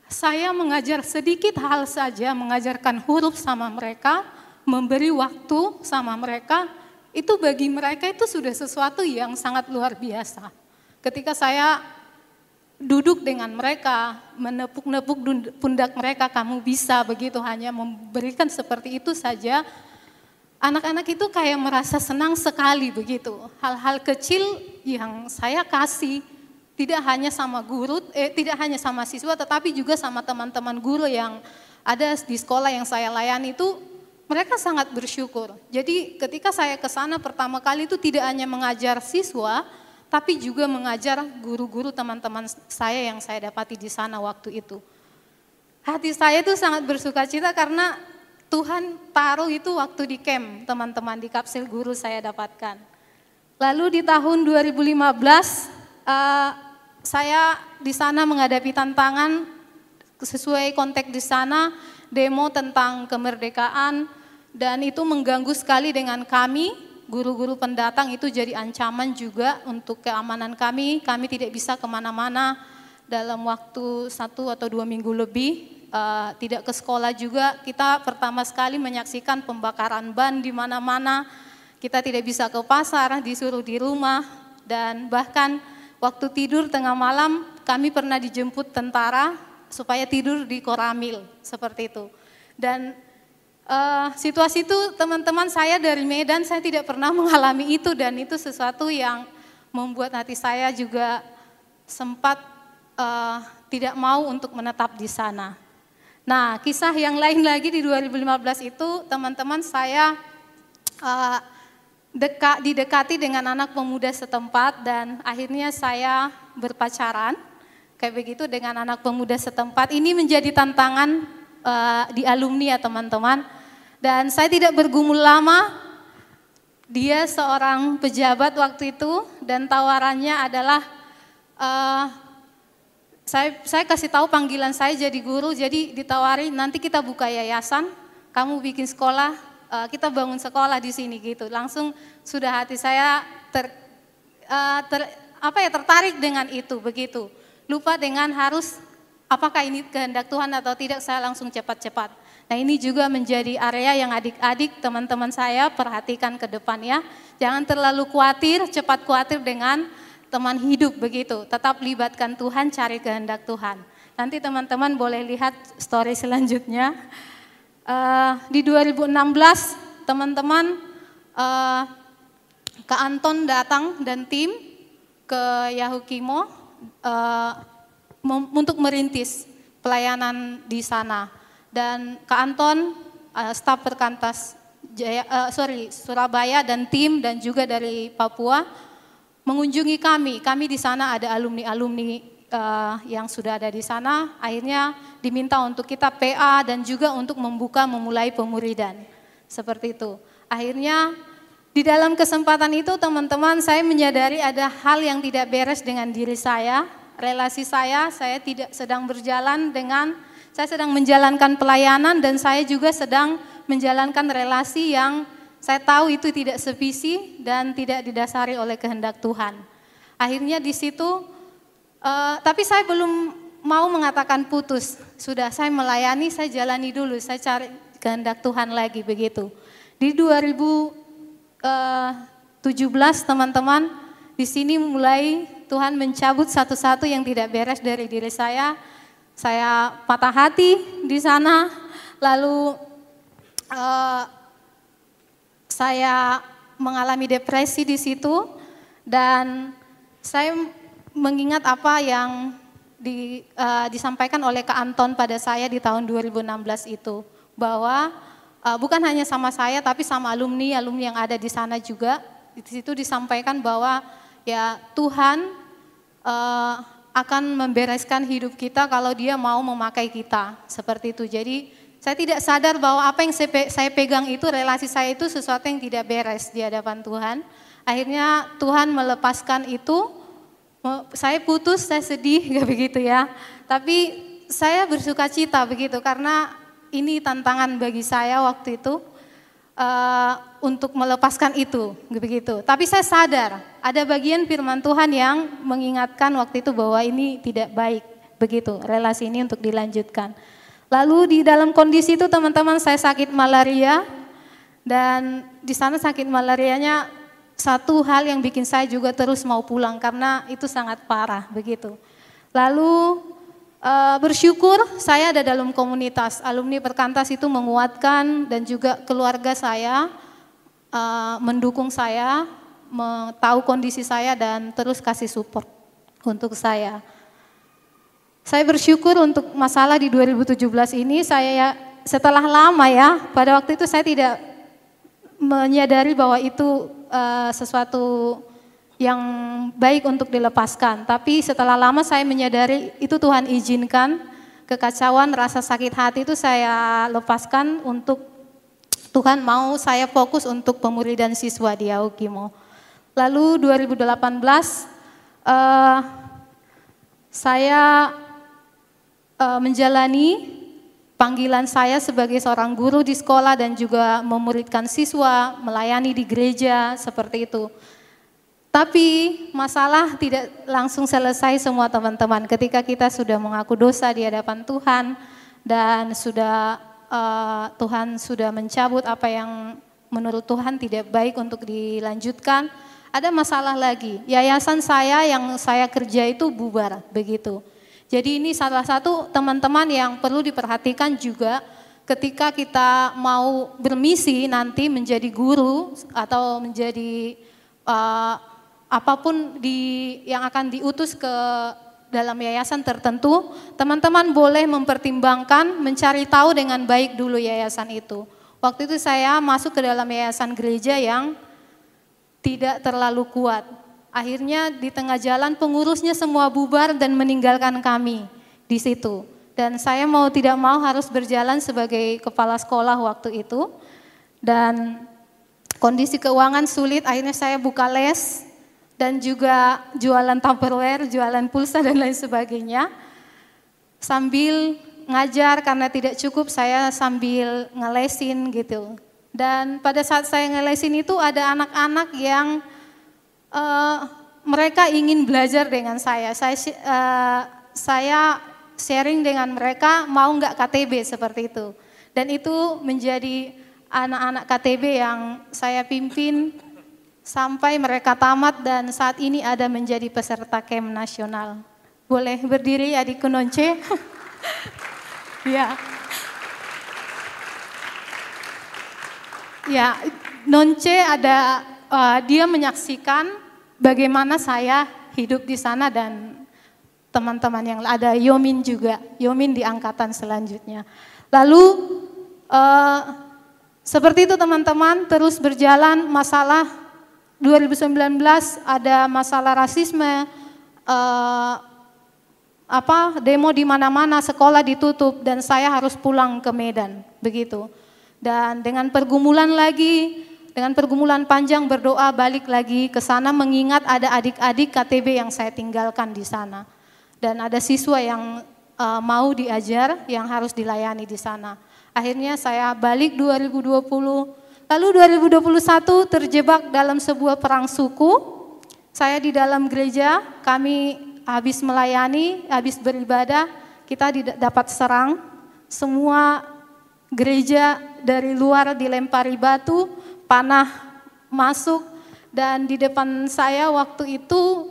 Saya mengajar sedikit hal saja, mengajarkan huruf sama mereka, memberi waktu sama mereka, itu bagi mereka itu sudah sesuatu yang sangat luar biasa. Ketika saya duduk dengan mereka, menepuk-nepuk pundak mereka, kamu bisa begitu, hanya memberikan seperti itu saja, anak-anak itu kayak merasa senang sekali begitu. Hal-hal kecil yang saya kasih, tidak hanya sama guru, tidak hanya sama siswa, tetapi juga sama teman-teman guru yang ada di sekolah yang saya layani itu, mereka sangat bersyukur. Jadi ketika saya ke sana pertama kali itu tidak hanya mengajar siswa, tapi juga mengajar guru-guru teman-teman saya yang saya dapati di sana waktu itu. Hati saya itu sangat bersuka cita karena Tuhan taruh itu waktu di camp, teman-teman, di kapsul guru saya dapatkan. Lalu di tahun 2015, saya di sana menghadapi tantangan sesuai konteks di sana, demo tentang kemerdekaan, dan itu mengganggu sekali dengan kami, guru-guru pendatang. Itu jadi ancaman juga untuk keamanan kami tidak bisa kemana-mana dalam waktu 1 atau 2 minggu lebih, tidak ke sekolah juga. Kita pertama sekali menyaksikan pembakaran ban di mana-mana, kita tidak bisa ke pasar, disuruh di rumah, dan bahkan waktu tidur tengah malam kami pernah dijemput tentara supaya tidur di koramil, seperti itu. Dan situasi itu teman-teman, saya dari Medan, saya tidak pernah mengalami itu, dan itu sesuatu yang membuat hati saya juga sempat tidak mau untuk menetap di sana. Nah, kisah yang lain lagi di 2015 itu teman-teman, saya didekati dengan anak pemuda setempat dan akhirnya saya berpacaran kayak begitu dengan anak pemuda setempat. Ini menjadi tantangan di alumni ya teman-teman, dan saya tidak bergumul lama. Dia seorang pejabat waktu itu dan tawarannya adalah saya kasih tahu panggilan saya jadi guru, jadi ditawari nanti kita buka yayasan, kamu bikin sekolah, kita bangun sekolah di sini gitu. Langsung sudah hati saya tertarik dengan itu begitu. Lupa dengan harus apakah ini kehendak Tuhan atau tidak, saya langsung cepat-cepat. Nah, ini juga menjadi area yang adik-adik teman-teman saya perhatikan ke depannya. Jangan terlalu cepat khawatir dengan teman hidup begitu. Tetap libatkan Tuhan, cari kehendak Tuhan. Nanti teman-teman boleh lihat story selanjutnya. Di 2016 teman-teman Kak Anton datang dan tim ke Yahukimo untuk merintis pelayanan di sana. Dan Kak Anton, staf Perkantas Surabaya dan tim dan juga dari Papua mengunjungi kami. Kami di sana ada alumni-alumni yang sudah ada di sana. Akhirnya diminta untuk kita PA dan juga untuk memulai pemuridan. Seperti itu. Akhirnya di dalam kesempatan itu teman-teman, saya menyadari ada hal yang tidak beres dengan diri saya. Relasi saya tidak sedang berjalan saya sedang menjalankan pelayanan dan saya juga sedang menjalankan relasi yang saya tahu itu tidak sevisi dan tidak didasari oleh kehendak Tuhan. Akhirnya di situ, tapi saya belum mau mengatakan putus. Sudah saya melayani, saya jalani dulu, saya cari kehendak Tuhan lagi begitu. Di 2017 teman-teman, di sini mulai Tuhan mencabut satu-satu yang tidak beres dari diri saya. Saya patah hati di sana, lalu saya mengalami depresi di situ, dan saya mengingat apa yang disampaikan oleh Kak Anton pada saya di tahun 2016 itu, bahwa bukan hanya sama saya tapi sama alumni yang ada di sana juga. Di situ disampaikan bahwa ya Tuhan akan membereskan hidup kita kalau Dia mau memakai kita, seperti itu. Jadi saya tidak sadar bahwa apa yang saya pegang itu, relasi saya itu sesuatu yang tidak beres di hadapan Tuhan. Akhirnya Tuhan melepaskan itu, saya putus, saya sedih, gak begitu ya. Tapi saya bersuka cita begitu, karena ini tantangan bagi saya waktu itu. Untuk melepaskan itu, begitu. Tapi saya sadar ada bagian firman Tuhan yang mengingatkan waktu itu bahwa ini tidak baik, begitu. Relasi ini untuk dilanjutkan. Lalu di dalam kondisi itu teman-teman, saya sakit malaria, dan di sana sakit malarianya satu hal yang bikin saya juga terus mau pulang karena itu sangat parah, begitu. Lalu bersyukur saya ada dalam komunitas alumni Perkantas itu menguatkan, dan juga keluarga saya mendukung saya, tahu kondisi saya dan terus kasih support untuk saya. Saya bersyukur untuk masalah di 2017 ini, saya setelah lama ya, pada waktu itu saya tidak menyadari bahwa itu sesuatu yang baik untuk dilepaskan. Tapi setelah lama saya menyadari itu Tuhan izinkan, kekacauan, rasa sakit hati itu saya lepaskan untuk Tuhan mau saya fokus untuk pemuridan siswa di Yaukimo. Lalu 2018 saya menjalani panggilan saya sebagai seorang guru di sekolah dan juga memuridkan siswa, melayani di gereja, seperti itu. Tapi masalah tidak langsung selesai semua teman-teman. Ketika kita sudah mengaku dosa di hadapan Tuhan dan Tuhan sudah mencabut apa yang menurut Tuhan tidak baik untuk dilanjutkan, ada masalah lagi. Yayasan saya yang saya kerja itu bubar, begitu. Jadi ini salah satu teman-teman yang perlu diperhatikan juga ketika kita mau bermisi nanti menjadi guru atau menjadi apapun yang akan diutus ke dalam yayasan tertentu, teman-teman boleh mempertimbangkan, mencari tahu dengan baik dulu yayasan itu. Waktu itu saya masuk ke dalam yayasan gereja yang tidak terlalu kuat. Akhirnya di tengah jalan pengurusnya semua bubar dan meninggalkan kami di situ. Dan saya mau tidak mau harus berjalan sebagai kepala sekolah waktu itu. Dan kondisi keuangan sulit, akhirnya saya buka les dan juga jualan Tupperware, jualan pulsa dan lain sebagainya. Sambil ngajar karena tidak cukup, saya sambil ngelesin gitu. Dan pada saat saya ngelesin itu ada anak-anak yang mereka ingin belajar dengan saya. Saya sharing dengan mereka, mau nggak KTB seperti itu. Dan itu menjadi anak-anak KTB yang saya pimpin sampai mereka tamat dan saat ini ada menjadi peserta camp nasional. Boleh berdiri adikku Nonce? Ya. Ya, Nonce ada dia menyaksikan bagaimana saya hidup di sana dan teman-teman yang ada, Yomin juga, Yomin di angkatan selanjutnya. Lalu seperti itu teman-teman, terus berjalan masalah 2019 ada masalah rasisme, demo di mana-mana, sekolah ditutup dan saya harus pulang ke Medan, begitu. Dan dengan pergumulan lagi, dengan pergumulan panjang berdoa balik lagi ke sana mengingat ada adik-adik KTB yang saya tinggalkan di sana. Dan ada siswa yang mau diajar yang harus dilayani di sana. Akhirnya saya balik 2020, lalu 2021 terjebak dalam sebuah perang suku. Saya di dalam gereja, kami habis melayani, habis beribadah, kita dapat serang. Semua gereja dari luar dilempari batu, panah masuk, Dan di depan saya waktu itu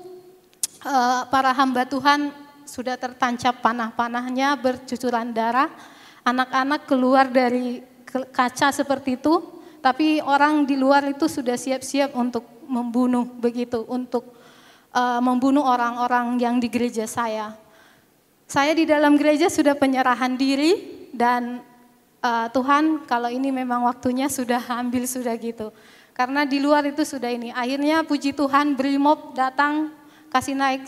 para hamba Tuhan sudah tertancap panah-panahnya, bercucuran darah. Anak-anak keluar dari kaca seperti itu, tapi orang di luar itu sudah siap-siap untuk membunuh begitu, untuk membunuh orang-orang yang di gereja saya. Saya di dalam gereja sudah penyerahan diri dan Tuhan kalau ini memang waktunya sudah ambil sudah gitu. Karena di luar itu sudah ini. Akhirnya puji Tuhan Brimob datang kasih naik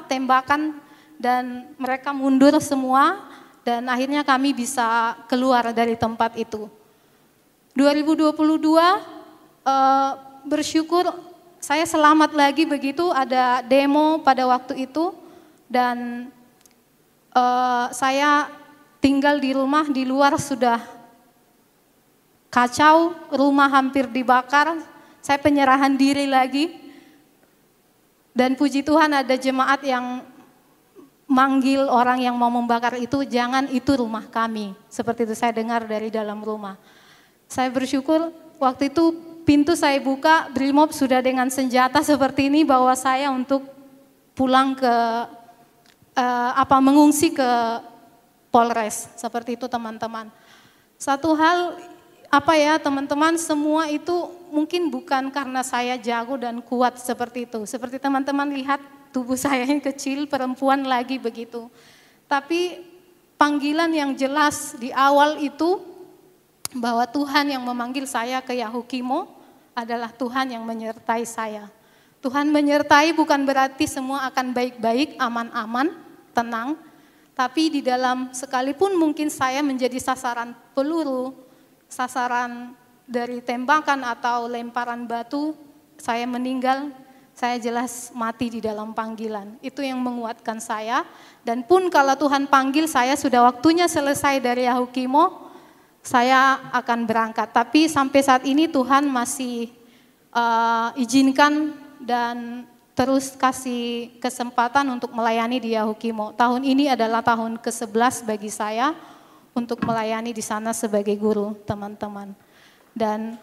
tembakan dan mereka mundur semua dan akhirnya kami bisa keluar dari tempat itu. 2022 bersyukur saya selamat lagi begitu, ada demo pada waktu itu dan saya tinggal di rumah, di luar sudah kacau, rumah hampir dibakar, saya penyerahan diri lagi dan puji Tuhan ada jemaat yang manggil orang yang mau membakar itu, jangan itu rumah kami, seperti itu saya dengar dari dalam rumah. Saya bersyukur waktu itu pintu saya buka, Brimob sudah dengan senjata seperti ini bawa saya untuk pulang ke mengungsi ke Polres, seperti itu teman-teman. Satu hal teman-teman, semua itu mungkin bukan karena saya jago dan kuat seperti itu. Seperti teman-teman lihat tubuh saya yang kecil, perempuan lagi begitu. Tapi panggilan yang jelas di awal itu bahwa Tuhan yang memanggil saya ke Yahukimo adalah Tuhan yang menyertai saya. Tuhan menyertai bukan berarti semua akan baik-baik, aman-aman, tenang. Tapi di dalam sekalipun mungkin saya menjadi sasaran peluru, sasaran dari tembakan atau lemparan batu, saya meninggal, saya jelas mati di dalam panggilan. Itu yang menguatkan saya. Dan pun kalau Tuhan panggil saya sudah waktunya selesai dari Yahukimo, saya akan berangkat. Tapi sampai saat ini Tuhan masih izinkan dan terus kasih kesempatan untuk melayani di Yahukimo. Tahun ini adalah tahun ke-11 bagi saya untuk melayani di sana sebagai guru, teman-teman. Dan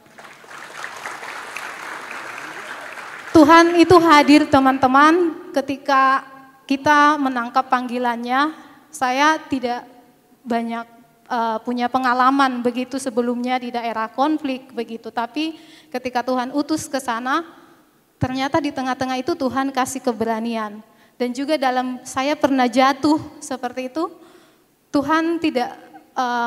Tuhan itu hadir, teman-teman, ketika kita menangkap panggilannya. Saya tidak banyak punya pengalaman begitu sebelumnya di daerah konflik begitu, tapi ketika Tuhan utus ke sana, ternyata di tengah-tengah itu Tuhan kasih keberanian. Dan juga dalam saya pernah jatuh seperti itu, Tuhan tidak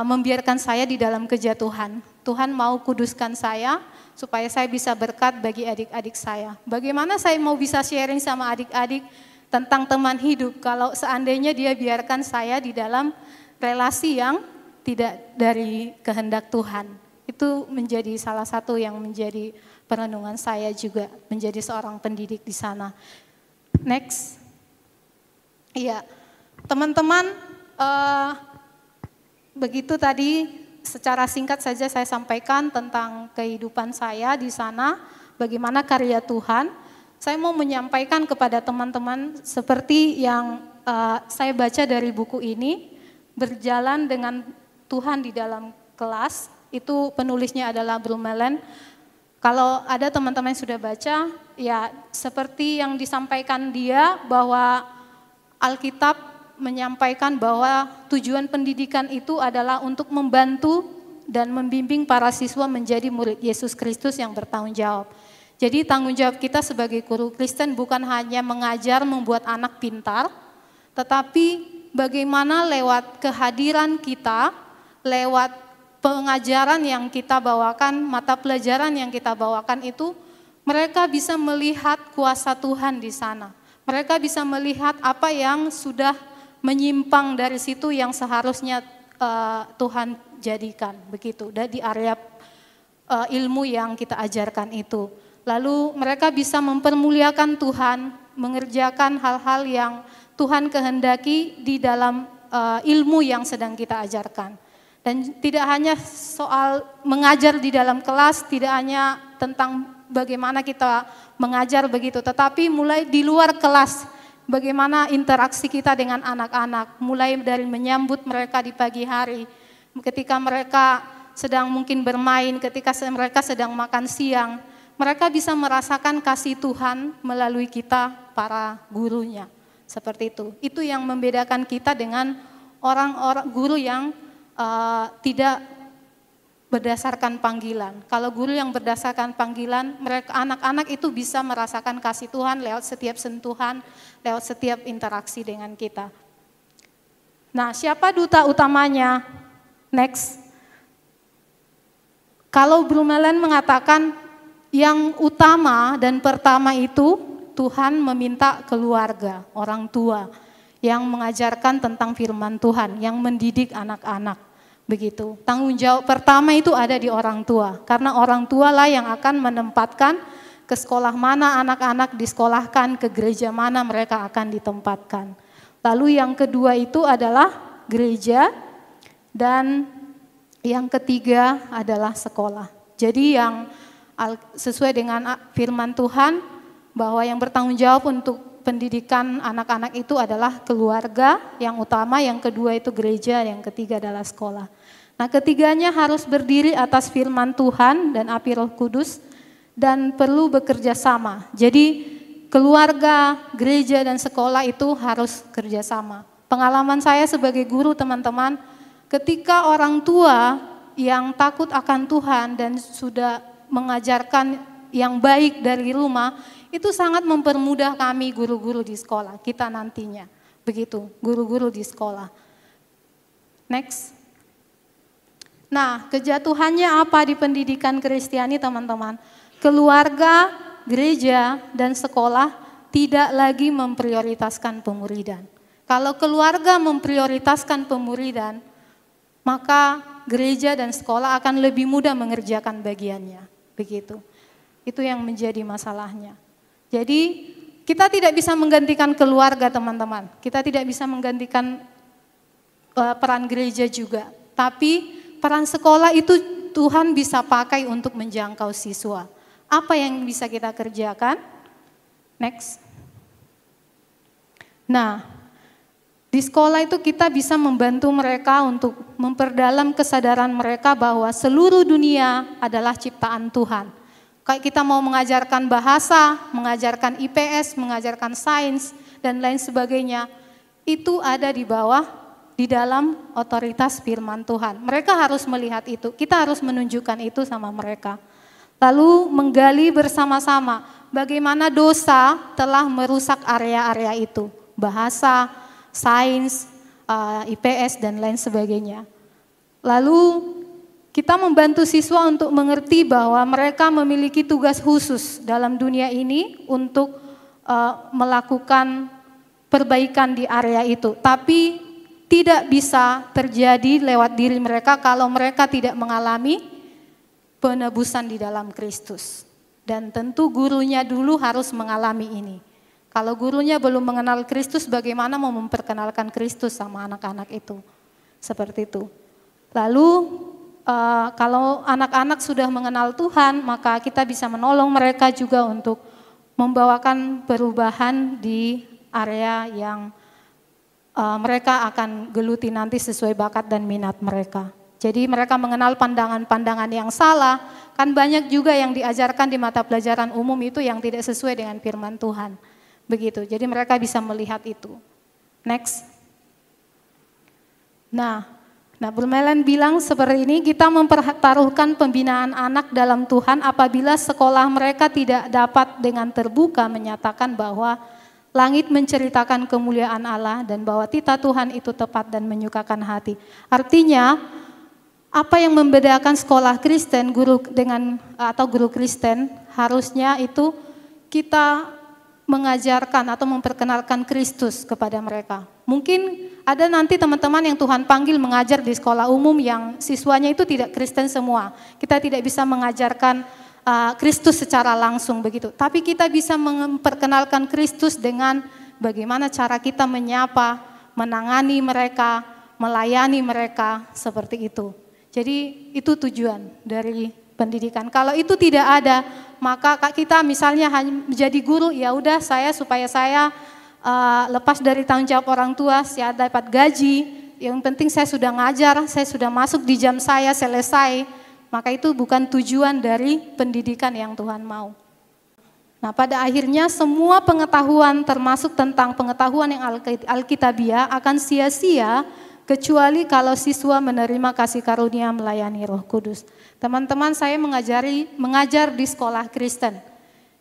membiarkan saya di dalam kejatuhan. Tuhan mau kuduskan saya supaya saya bisa berkat bagi adik-adik saya. Bagaimana saya mau bisa sharing sama adik-adik tentang teman hidup kalau seandainya dia biarkan saya di dalam relasi yang tidak dari kehendak Tuhan. Itu menjadi salah satu yang menjadi perenungan saya juga, menjadi seorang pendidik di sana. Next. Iya, teman-teman, begitu tadi secara singkat saja saya sampaikan tentang kehidupan saya di sana, bagaimana karya Tuhan. Saya mau menyampaikan kepada teman-teman seperti yang saya baca dari buku ini, Berjalan dengan Tuhan di dalam kelas, itu penulisnya adalah Brumelen. Kalau ada teman-teman yang sudah baca, ya seperti yang disampaikan dia bahwa Alkitab menyampaikan bahwa tujuan pendidikan itu adalah untuk membantu dan membimbing para siswa menjadi murid Yesus Kristus yang bertanggung jawab. Jadi tanggung jawab kita sebagai guru Kristen bukan hanya mengajar membuat anak pintar, tetapi bagaimana lewat kehadiran kita, lewat pengajaran yang kita bawakan, mata pelajaran yang kita bawakan itu, mereka bisa melihat kuasa Tuhan di sana. Mereka bisa melihat apa yang sudah menyimpang dari situ yang seharusnya Tuhan jadikan, begitu, di area ilmu yang kita ajarkan itu. Lalu mereka bisa mempermuliakan Tuhan, mengerjakan hal-hal yang Tuhan kehendaki di dalam ilmu yang sedang kita ajarkan. Dan tidak hanya soal mengajar di dalam kelas, tidak hanya tentang bagaimana kita mengajar begitu, tetapi mulai di luar kelas, bagaimana interaksi kita dengan anak-anak, mulai dari menyambut mereka di pagi hari, ketika mereka sedang mungkin bermain, ketika mereka sedang makan siang, mereka bisa merasakan kasih Tuhan melalui kita para gurunya. Seperti itu. Itu yang membedakan kita dengan orang-orang guru yang tidak berdasarkan panggilan. Kalau guru yang berdasarkan panggilan, mereka anak-anak itu bisa merasakan kasih Tuhan lewat setiap sentuhan, lewat setiap interaksi dengan kita. Nah, siapa duta utamanya? Next. Kalau Brummelen mengatakan yang utama dan pertama itu Tuhan meminta keluarga, orang tua yang mengajarkan tentang firman Tuhan, yang mendidik anak-anak. Begitu. Tanggung jawab pertama itu ada di orang tua, karena orang tua lah yang akan menempatkan ke sekolah mana anak-anak disekolahkan, ke gereja mana mereka akan ditempatkan. Lalu yang kedua itu adalah gereja, dan yang ketiga adalah sekolah. Jadi yang sesuai dengan firman Tuhan, bahwa yang bertanggung jawab untuk pendidikan anak-anak itu adalah keluarga yang utama, yang kedua itu gereja, yang ketiga adalah sekolah. Nah, ketiganya harus berdiri atas firman Tuhan dan api Roh Kudus dan perlu bekerja sama. Jadi keluarga, gereja dan sekolah itu harus kerjasama. Pengalaman saya sebagai guru, teman-teman, ketika orang tua yang takut akan Tuhan dan sudah mengajarkan yang baik dari rumah, itu sangat mempermudah kami guru-guru di sekolah, kita nantinya. Begitu, guru-guru di sekolah. Next. Nah, kejatuhannya apa di pendidikan Kristiani, teman-teman? Keluarga, gereja, dan sekolah tidak lagi memprioritaskan pemuridan. Kalau keluarga memprioritaskan pemuridan, maka gereja dan sekolah akan lebih mudah mengerjakan bagiannya. Begitu. Itu yang menjadi masalahnya. Jadi kita tidak bisa menggantikan keluarga, teman-teman. Kita tidak bisa menggantikan peran gereja juga. Tapi peran sekolah itu Tuhan bisa pakai untuk menjangkau siswa. Apa yang bisa kita kerjakan? Next. Nah, di sekolah itu kita bisa membantu mereka untuk memperdalam kesadaran mereka bahwa seluruh dunia adalah ciptaan Tuhan. Kayak kita mau mengajarkan bahasa, mengajarkan IPS, mengajarkan sains, dan lain sebagainya, itu ada di bawah, di dalam otoritas firman Tuhan. Mereka harus melihat itu, kita harus menunjukkan itu sama mereka. Lalu menggali bersama-sama bagaimana dosa telah merusak area-area itu, bahasa, sains, IPS, dan lain sebagainya. Lalu kita membantu siswa untuk mengerti bahwa mereka memiliki tugas khusus dalam dunia ini untuk melakukan perbaikan di area itu. Tapi tidak bisa terjadi lewat diri mereka kalau mereka tidak mengalami penebusan di dalam Kristus. Dan tentu gurunya dulu harus mengalami ini. Kalau gurunya belum mengenal Kristus, bagaimana mau memperkenalkan Kristus sama anak-anak itu? Seperti itu. Lalu kalau anak-anak sudah mengenal Tuhan, maka kita bisa menolong mereka juga untuk membawakan perubahan di area yang mereka akan geluti nanti sesuai bakat dan minat mereka. Jadi mereka mengenal pandangan-pandangan yang salah, kan banyak juga yang diajarkan di mata pelajaran umum itu yang tidak sesuai dengan firman Tuhan. Begitu, jadi mereka bisa melihat itu. Next. Nah Brummelen bilang seperti ini, kita mempertaruhkan pembinaan anak dalam Tuhan apabila sekolah mereka tidak dapat dengan terbuka menyatakan bahwa langit menceritakan kemuliaan Allah dan bahwa titah Tuhan itu tepat dan menyukakan hati. Artinya, apa yang membedakan sekolah Kristen, guru Kristen, harusnya itu kita mengajarkan atau memperkenalkan Kristus kepada mereka. Mungkin ada nanti teman-teman yang Tuhan panggil mengajar di sekolah umum yang siswanya itu tidak Kristen semua. Kita tidak bisa mengajarkan Kristus secara langsung begitu. Tapi kita bisa memperkenalkan Kristus dengan bagaimana cara kita menyapa, menangani mereka, melayani mereka, seperti itu. Jadi itu tujuan dari pendidikan. Kalau itu tidak ada, maka kita misalnya hanya menjadi guru, ya udah supaya saya lepas dari tanggung jawab orang tua, saya dapat gaji, yang penting saya sudah ngajar, saya sudah masuk di jam saya selesai, maka itu bukan tujuan dari pendidikan yang Tuhan mau. Nah, pada akhirnya semua pengetahuan termasuk tentang pengetahuan yang alkitabiah akan sia-sia kecuali kalau siswa menerima kasih karunia melayani Roh Kudus. Teman-teman, saya mengajar di sekolah Kristen.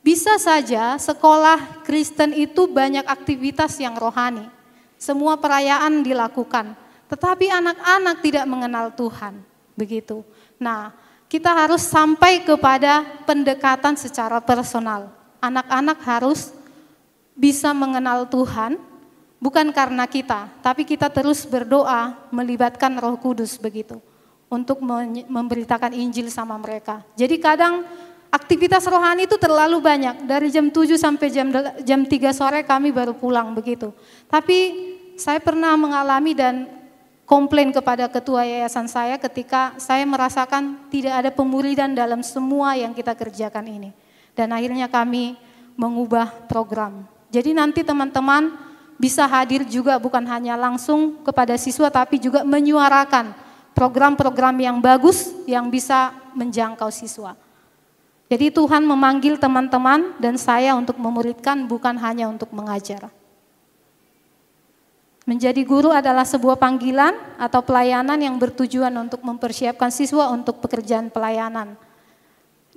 Bisa saja sekolah Kristen itu banyak aktivitas yang rohani. Semua perayaan dilakukan, tetapi anak-anak tidak mengenal Tuhan. Begitu. Nah, kita harus sampai kepada pendekatan secara personal. Anak-anak harus bisa mengenal Tuhan, bukan karena kita, tapi kita terus berdoa melibatkan Roh Kudus begitu, untuk memberitakan Injil sama mereka. Jadi kadang aktivitas rohani itu terlalu banyak, dari jam 7 sampai jam 3 sore kami baru pulang begitu. Tapi saya pernah mengalami dan komplain kepada ketua yayasan saya ketika saya merasakan tidak ada pemuridan dalam semua yang kita kerjakan ini. Dan akhirnya kami mengubah program. Jadi nanti teman-teman bisa hadir juga bukan hanya langsung kepada siswa tapi juga menyuarakan program-program yang bagus yang bisa menjangkau siswa. Jadi Tuhan memanggil teman-teman dan saya untuk memuridkan bukan hanya untuk mengajar. Menjadi guru adalah sebuah panggilan atau pelayanan yang bertujuan untuk mempersiapkan siswa untuk pekerjaan pelayanan.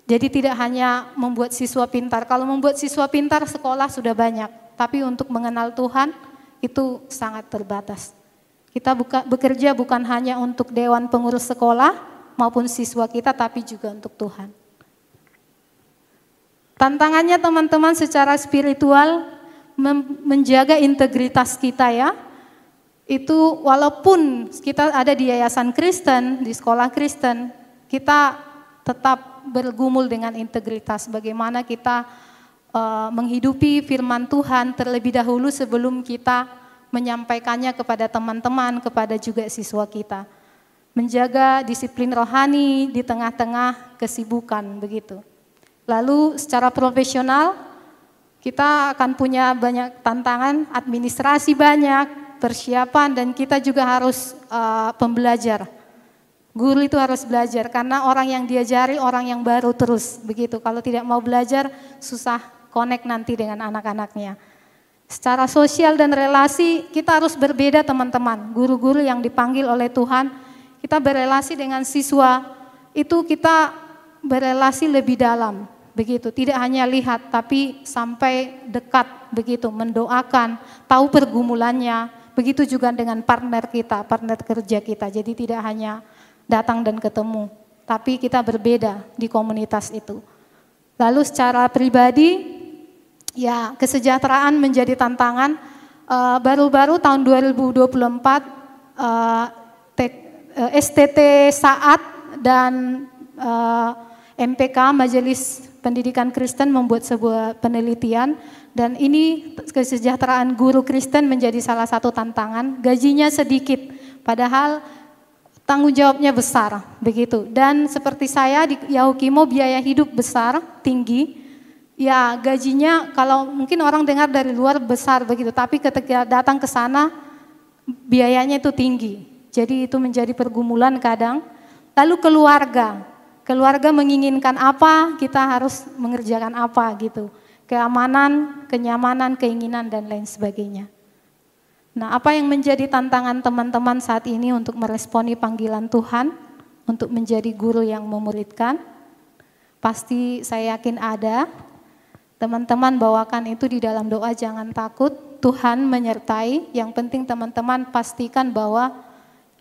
Jadi tidak hanya membuat siswa pintar. Kalau membuat siswa pintar sekolah sudah banyak. Tapi untuk mengenal Tuhan itu sangat terbatas. Kita bekerja bukan hanya untuk dewan pengurus sekolah maupun siswa kita tapi juga untuk Tuhan. Tantangannya teman-teman secara spiritual menjaga integritas kita ya. Itu walaupun kita ada di yayasan Kristen, di sekolah Kristen, kita tetap bergumul dengan integritas. Bagaimana kita menghidupi firman Tuhan terlebih dahulu sebelum kita menyampaikannya kepada teman-teman, kepada juga siswa kita. Menjaga disiplin rohani di tengah-tengah kesibukan begitu. Lalu secara profesional kita akan punya banyak tantangan, administrasi banyak, persiapan dan kita juga harus pembelajar. Guru itu harus belajar karena orang yang diajari orang yang baru terus begitu. Kalau tidak mau belajar susah connect nanti dengan anak-anaknya. Secara sosial dan relasi kita harus berbeda teman-teman. Guru-guru yang dipanggil oleh Tuhan, kita berelasi dengan siswa itu kita berelasi lebih dalam begitu. Tidak hanya lihat tapi sampai dekat begitu, mendoakan, tahu pergumulannya. Begitu juga dengan partner kita, partner kerja kita. Jadi tidak hanya datang dan ketemu, tapi kita berbeda di komunitas itu. Lalu secara pribadi, ya kesejahteraan menjadi tantangan. Baru-baru tahun 2024, STT Saat dan MPK Majelis Pendidikan Kristen membuat sebuah penelitian dan ini kesejahteraan guru Kristen menjadi salah satu tantangan. Gajinya sedikit, padahal tanggung jawabnya besar, begitu. Dan seperti saya di Yahukimo biaya hidup besar, tinggi. Ya gajinya kalau mungkin orang dengar dari luar besar begitu, tapi ketika datang ke sana biayanya itu tinggi. Jadi itu menjadi pergumulan kadang. Lalu keluarga menginginkan apa, kita harus mengerjakan apa gitu. Keamanan, kenyamanan, keinginan dan lain sebagainya. Nah, apa yang menjadi tantangan teman-teman saat ini untuk meresponi panggilan Tuhan, untuk menjadi guru yang memuridkan? Pasti saya yakin ada. Teman-teman bawakan itu di dalam doa, jangan takut, Tuhan menyertai. Yang penting teman-teman pastikan bahwa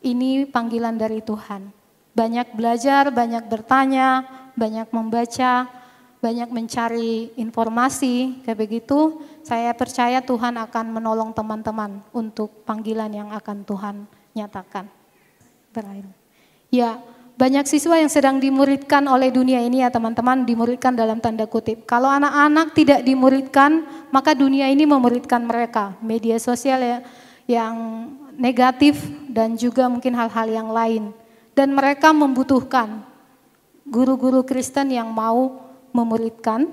ini panggilan dari Tuhan. Banyak belajar, banyak bertanya, banyak membaca, banyak mencari informasi, kayak begitu. Saya percaya Tuhan akan menolong teman-teman untuk panggilan yang akan Tuhan nyatakan. Berakhir. Ya, banyak siswa yang sedang dimuridkan oleh dunia ini ya teman-teman, dimuridkan dalam tanda kutip. Kalau anak-anak tidak dimuridkan, maka dunia ini memuridkan mereka. Media sosial ya, yang negatif dan juga mungkin hal-hal yang lain. Dan mereka membutuhkan guru-guru Kristen yang mau memuridkan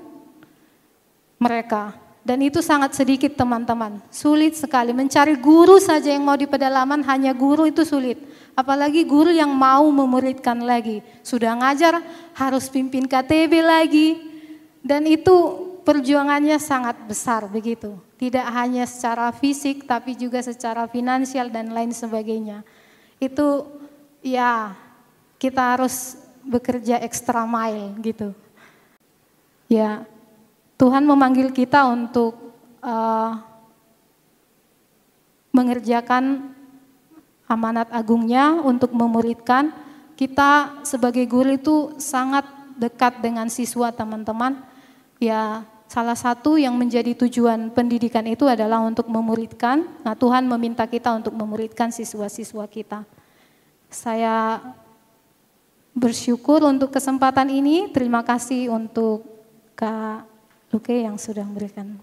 mereka. Dan itu sangat sedikit teman-teman, sulit sekali. Mencari guru saja yang mau di pedalaman, hanya guru itu sulit. Apalagi guru yang mau memuridkan lagi. Sudah ngajar harus pimpin KTB lagi. Dan itu perjuangannya sangat besar begitu. Tidak hanya secara fisik tapi juga secara finansial dan lain sebagainya. Itu ya kita harus bekerja extra mile gitu. Ya Tuhan memanggil kita untuk mengerjakan amanat agungnya untuk memuridkan. Kita sebagai guru itu sangat dekat dengan siswa teman-teman. Ya salah satu yang menjadi tujuan pendidikan itu adalah untuk memuridkan. Nah Tuhan meminta kita untuk memuridkan siswa-siswa kita. Saya bersyukur untuk kesempatan ini. Terima kasih untuk Kak Luke yang sudah memberikan.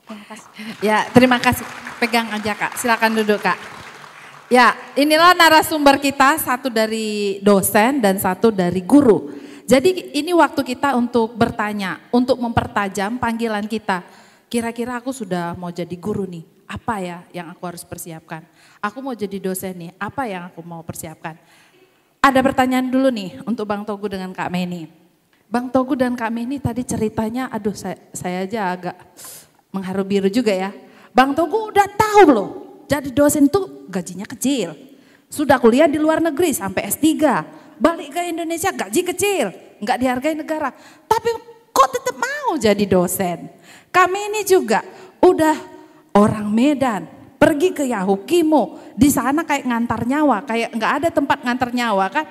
Terima kasih. Ya, terima kasih. Pegang aja Kak, silakan duduk Kak. Ya, inilah narasumber kita, satu dari dosen dan satu dari guru. Jadi ini waktu kita untuk bertanya, untuk mempertajam panggilan kita. Kira-kira aku sudah mau jadi guru nih, apa ya yang aku harus persiapkan? Aku mau jadi dosen nih, apa yang aku mau persiapkan? Ada pertanyaan dulu nih untuk Bang Togu dengan Kak Meni. Bang Togu dan Kak Meni tadi ceritanya, aduh saya aja agak mengharu biru juga ya. Bang Togu udah tahu loh, jadi dosen tuh gajinya kecil. Sudah kuliah di luar negeri sampai S3. Balik ke Indonesia gaji kecil, nggak dihargai negara. Tapi kok tetap mau jadi dosen? Kami ini juga udah orang Medan, pergi ke Yahukimo. Di sana kayak ngantar nyawa, kayak nggak ada tempat ngantar nyawa kan.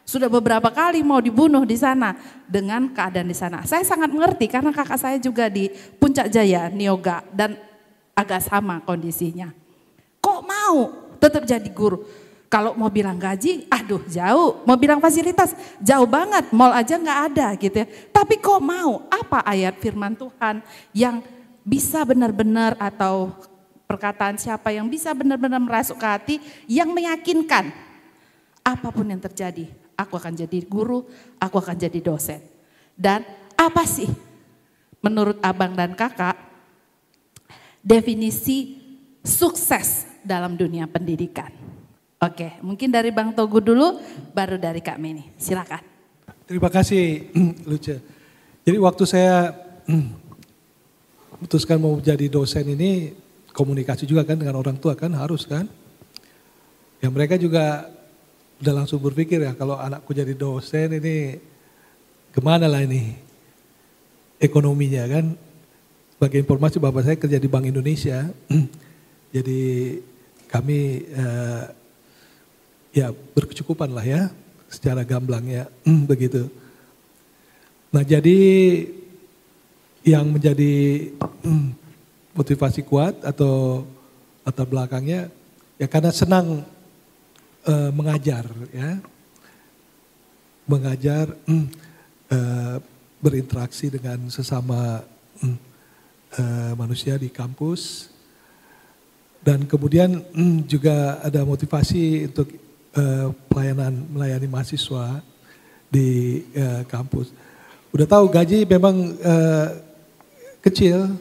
Sudah beberapa kali mau dibunuh di sana dengan keadaan di sana. Saya sangat mengerti karena kakak saya juga di Puncak Jaya, Niaga, dan agak sama kondisinya. Kok mau tetap jadi guru? Kalau mau bilang gaji, aduh jauh. Mau bilang fasilitas, jauh banget. Mall aja nggak ada gitu ya. Tapi kok mau? Apa ayat firman Tuhan yang bisa benar-benar atau perkataan siapa yang bisa benar-benar merasuk ke hati yang meyakinkan apapun yang terjadi. Aku akan jadi guru, aku akan jadi dosen. Dan apa sih menurut abang dan kakak definisi sukses dalam dunia pendidikan? Oke, mungkin dari Bang Togu dulu, baru dari Kak Meni. Silakan. Terima kasih Luce. Jadi waktu saya memutuskan mau jadi dosen ini, komunikasi juga kan dengan orang tua kan, harus kan. Ya mereka juga udah langsung berpikir ya, kalau anakku jadi dosen ini kemana lah ini ekonominya kan. Sebagai informasi bapak saya kerja di Bank Indonesia, jadi kami ya berkecukupan lah ya, secara gamblangnya begitu. Nah jadi yang menjadi motivasi kuat atau latar belakangnya ya karena senang mengajar ya, mengajar berinteraksi dengan sesama manusia di kampus, dan kemudian juga ada motivasi untuk melayani mahasiswa di kampus. Udah tahu gaji memang kecil,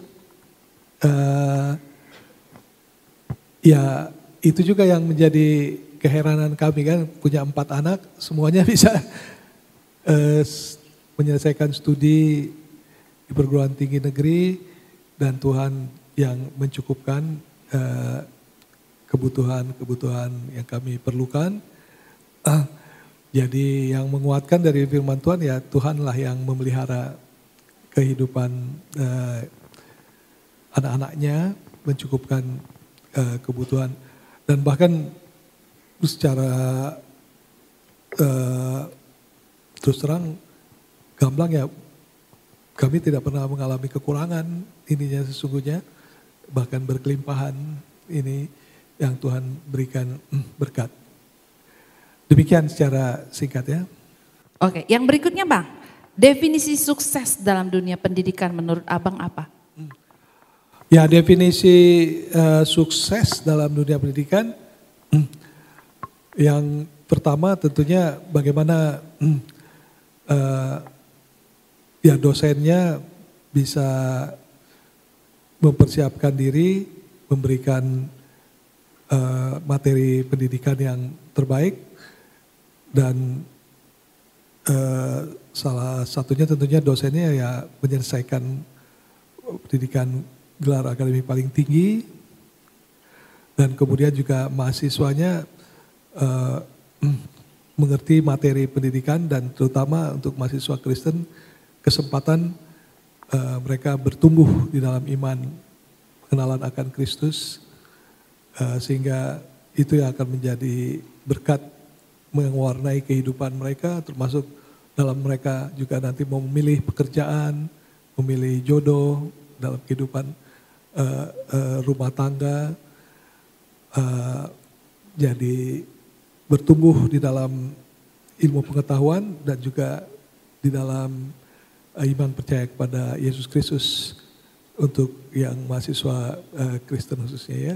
ya itu juga yang menjadi keheranan kami kan, punya 4 anak semuanya bisa menyelesaikan studi di perguruan tinggi negeri, dan Tuhan yang mencukupkan kebutuhan-kebutuhan yang kami perlukan. Jadi yang menguatkan dari firman Tuhan ya Tuhanlah yang memelihara kehidupan anak-anaknya, mencukupkan kebutuhan, dan bahkan secara terus terang gamblang ya, kami tidak pernah mengalami kekurangan ininya sesungguhnya, bahkan berkelimpahan ini yang Tuhan berikan berkat. Demikian secara singkat ya. Oke, yang berikutnya Bang, definisi sukses dalam dunia pendidikan menurut abang apa? Ya definisi sukses dalam dunia pendidikan, yang pertama tentunya bagaimana ya dosennya bisa mempersiapkan diri, memberikan materi pendidikan yang terbaik, Dan salah satunya tentunya dosennya ya menyelesaikan pendidikan gelar akademik paling tinggi, dan kemudian juga mahasiswanya mengerti materi pendidikan, dan terutama untuk mahasiswa Kristen kesempatan mereka bertumbuh di dalam iman, pengenalan akan Kristus, sehingga itu yang akan menjadi berkat mewarnai kehidupan mereka, termasuk dalam mereka juga nanti mau memilih pekerjaan, memilih jodoh dalam kehidupan rumah tangga, jadi bertumbuh di dalam ilmu pengetahuan dan juga di dalam iman percaya kepada Yesus Kristus untuk yang mahasiswa Kristen khususnya ya.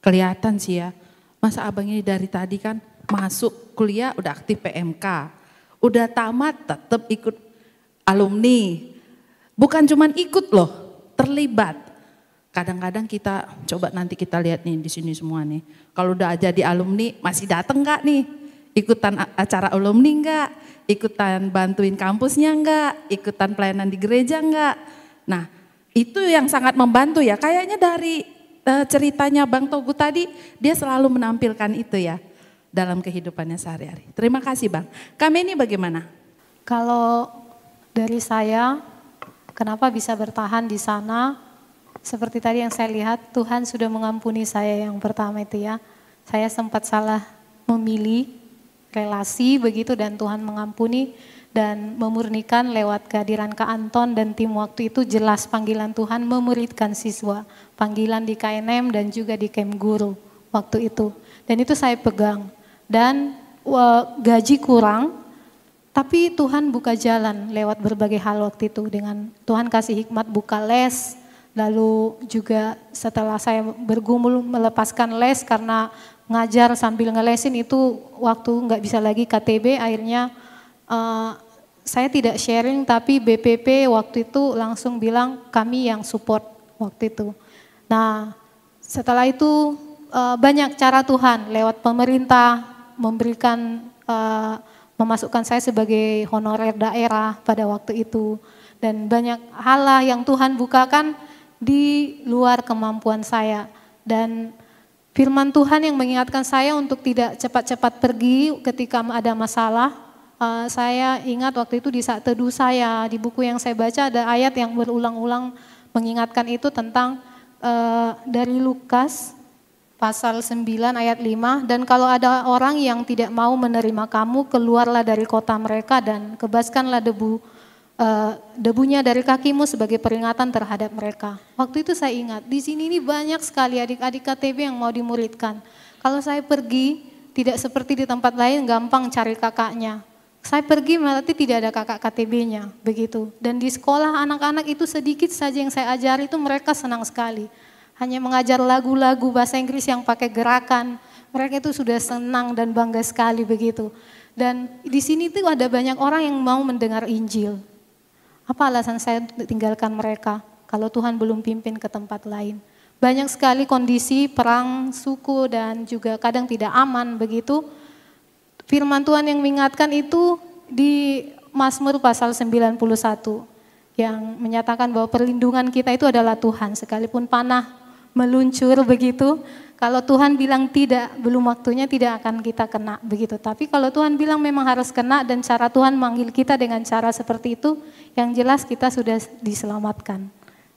Kelihatan sih ya, masa abang ini dari tadi kan masuk kuliah udah aktif PMK, udah tamat tetap ikut alumni, bukan cuman ikut loh, terlibat. Kadang-kadang kita coba nanti kita lihat nih di sini semua nih. Kalau udah jadi alumni masih datang nggak nih? Ikutan acara alumni nggak? Ikutan bantuin kampusnya nggak? Ikutan pelayanan di gereja nggak? Nah itu yang sangat membantu ya. Kayaknya dari ceritanya Bang Togu tadi dia selalu menampilkan itu ya dalam kehidupannya sehari-hari. Terima kasih Bang. Kami ini bagaimana? Kalau dari saya, kenapa bisa bertahan di sana? Seperti tadi yang saya lihat, Tuhan sudah mengampuni saya yang pertama itu ya. Saya sempat salah memilih relasi begitu dan Tuhan mengampuni dan memurnikan lewat kehadiran Kak Anton dan tim waktu itu jelas panggilan Tuhan memuridkan siswa. Panggilan di KNM dan juga di Camp Guru waktu itu. Dan itu saya pegang. Dan gaji kurang, tapi Tuhan buka jalan lewat berbagai hal waktu itu. Dengan Tuhan kasih hikmat buka les. Lalu juga setelah saya bergumul melepaskan les karena ngajar sambil ngelesin itu waktu nggak bisa lagi KTB, akhirnya saya tidak sharing tapi BPP waktu itu langsung bilang kami yang support waktu itu. Nah setelah itu banyak cara Tuhan lewat pemerintah memberikan memasukkan saya sebagai honorer daerah pada waktu itu. Dan banyak hal lah yang Tuhan bukakan di luar kemampuan saya. Dan firman Tuhan yang mengingatkan saya untuk tidak cepat-cepat pergi ketika ada masalah. Saya ingat waktu itu di saat teduh saya, di buku yang saya baca ada ayat yang berulang-ulang mengingatkan itu tentang dari Lukas pasal 9 ayat 5. Dan kalau ada orang yang tidak mau menerima kamu, keluarlah dari kota mereka dan kebaskanlah debunya dari kakimu sebagai peringatan terhadap mereka. Waktu itu saya ingat, di sini ini banyak sekali adik-adik KTB yang mau dimuridkan. Kalau saya pergi, tidak seperti di tempat lain gampang cari kakaknya. Saya pergi berarti tidak ada kakak KTB-nya, begitu. Dan di sekolah anak-anak itu sedikit saja yang saya ajari itu mereka senang sekali. Hanya mengajar lagu-lagu bahasa Inggris yang pakai gerakan, mereka itu sudah senang dan bangga sekali begitu. Dan di sini tuh ada banyak orang yang mau mendengar Injil. Apa alasan saya tinggalkan mereka kalau Tuhan belum pimpin ke tempat lain? Banyak sekali kondisi perang suku dan juga kadang tidak aman begitu. Firman Tuhan yang mengingatkan itu di Mazmur pasal 91 yang menyatakan bahwa perlindungan kita itu adalah Tuhan sekalipun panah meluncur begitu. Kalau Tuhan bilang tidak, belum waktunya tidak akan kita kena begitu. Tapi kalau Tuhan bilang memang harus kena dan cara Tuhan manggil kita dengan cara seperti itu, yang jelas kita sudah diselamatkan.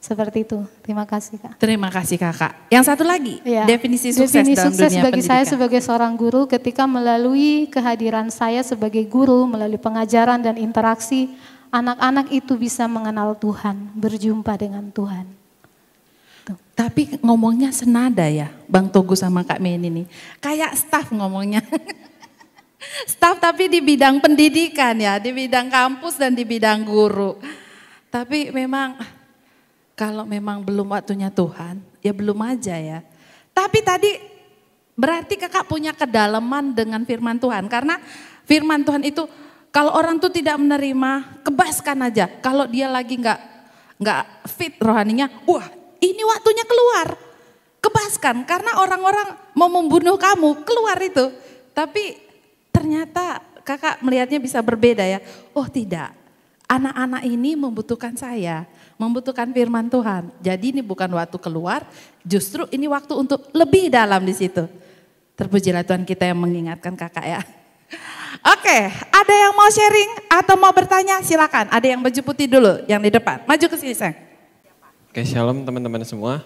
Seperti itu. Terima kasih Kak. Terima kasih Kakak. Yang satu lagi, ya, definisi sukses dalam sukses dunia bagi pendidikan. saya sebagai seorang guru ketika melalui kehadiran saya sebagai guru, melalui pengajaran dan interaksi, anak-anak itu bisa mengenal Tuhan, berjumpa dengan Tuhan. Tapi ngomongnya senada ya, Bang Togu sama Kak Meni nih. Kayak staf ngomongnya. Staf tapi di bidang pendidikan ya, di bidang kampus dan di bidang guru. Tapi memang kalau memang belum waktunya Tuhan, ya belum aja ya. Tapi tadi berarti Kakak punya kedalaman dengan firman Tuhan. Karena firman Tuhan itu kalau orang tuh tidak menerima, kebaskan aja. Kalau dia lagi nggak fit rohaninya, wah ini waktunya keluar, kebaskan karena orang-orang mau membunuh kamu, keluar itu. Tapi ternyata kakak melihatnya bisa berbeda ya. Oh tidak, anak-anak ini membutuhkan saya, membutuhkan firman Tuhan. Jadi ini bukan waktu keluar, justru ini waktu untuk lebih dalam di situ. Terpujilah Tuhan kita yang mengingatkan kakak ya. Oke, ada yang mau sharing atau mau bertanya silakan. Ada yang baju putih dulu yang di depan, maju ke sini sayang. Oke, shalom teman-teman semua,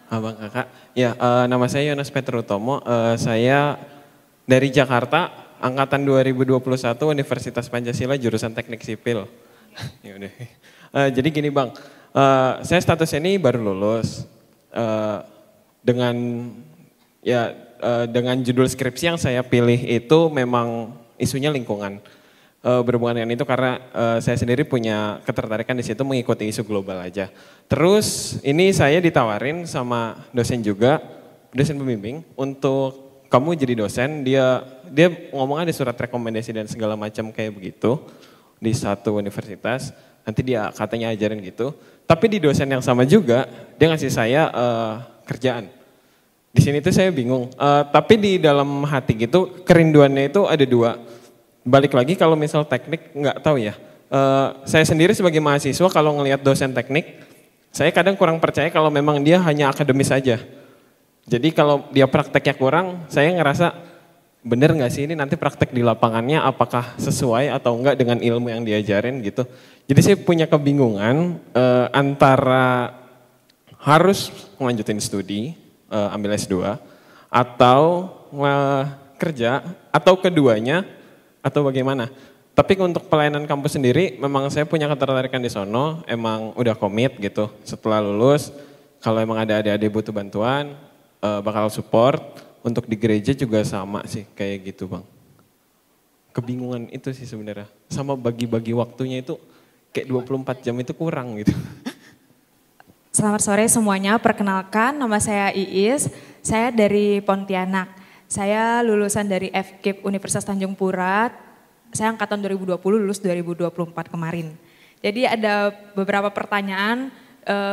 abang kakak. Ya, nama saya Yonas Petrutomo, saya dari Jakarta, angkatan 2021 Universitas Pancasila jurusan Teknik Sipil. Yaudah. Jadi gini bang, saya statusnya ini baru lulus dengan dengan judul skripsi yang saya pilih itu memang isunya lingkungan. Berhubungan dengan itu karena saya sendiri punya ketertarikan di situ mengikuti isu global aja. Terus ini saya ditawarin sama dosen juga, dosen pembimbing untuk kamu jadi dosen. Dia ngomong ada surat rekomendasi dan segala macam kayak begitu di satu universitas. Nanti dia katanya ajarin gitu. Tapi di dosen yang sama juga dia ngasih saya kerjaan. Di sini tuh saya bingung. Tapi di dalam hati gitu kerinduannya itu ada dua. Balik lagi kalau misal teknik nggak tahu ya. Saya sendiri sebagai mahasiswa kalau ngelihat dosen teknik, saya kadang kurang percaya kalau memang dia hanya akademis saja. Jadi kalau dia prakteknya kurang, saya ngerasa bener nggak sih ini nanti praktek di lapangannya apakah sesuai atau enggak dengan ilmu yang diajarin gitu. Jadi saya punya kebingungan antara harus melanjutin studi, ambil S2, atau kerja, atau keduanya, atau bagaimana. Tapi untuk pelayanan kampus sendiri memang saya punya ketertarikan di sono, emang udah komit gitu. Setelah lulus, kalau emang ada adik-adik butuh bantuan, bakal support. Untuk di gereja juga sama sih kayak gitu bang. Kebingungan itu sih sebenarnya. Sama bagi-bagi waktunya itu kayak 24 jam itu kurang gitu. Selamat sore semuanya, perkenalkan nama saya Iis, saya dari Pontianak. Saya lulusan dari FKIP Universitas Tanjung Pura, saya angkatan 2020, lulus 2024 kemarin. Jadi ada beberapa pertanyaan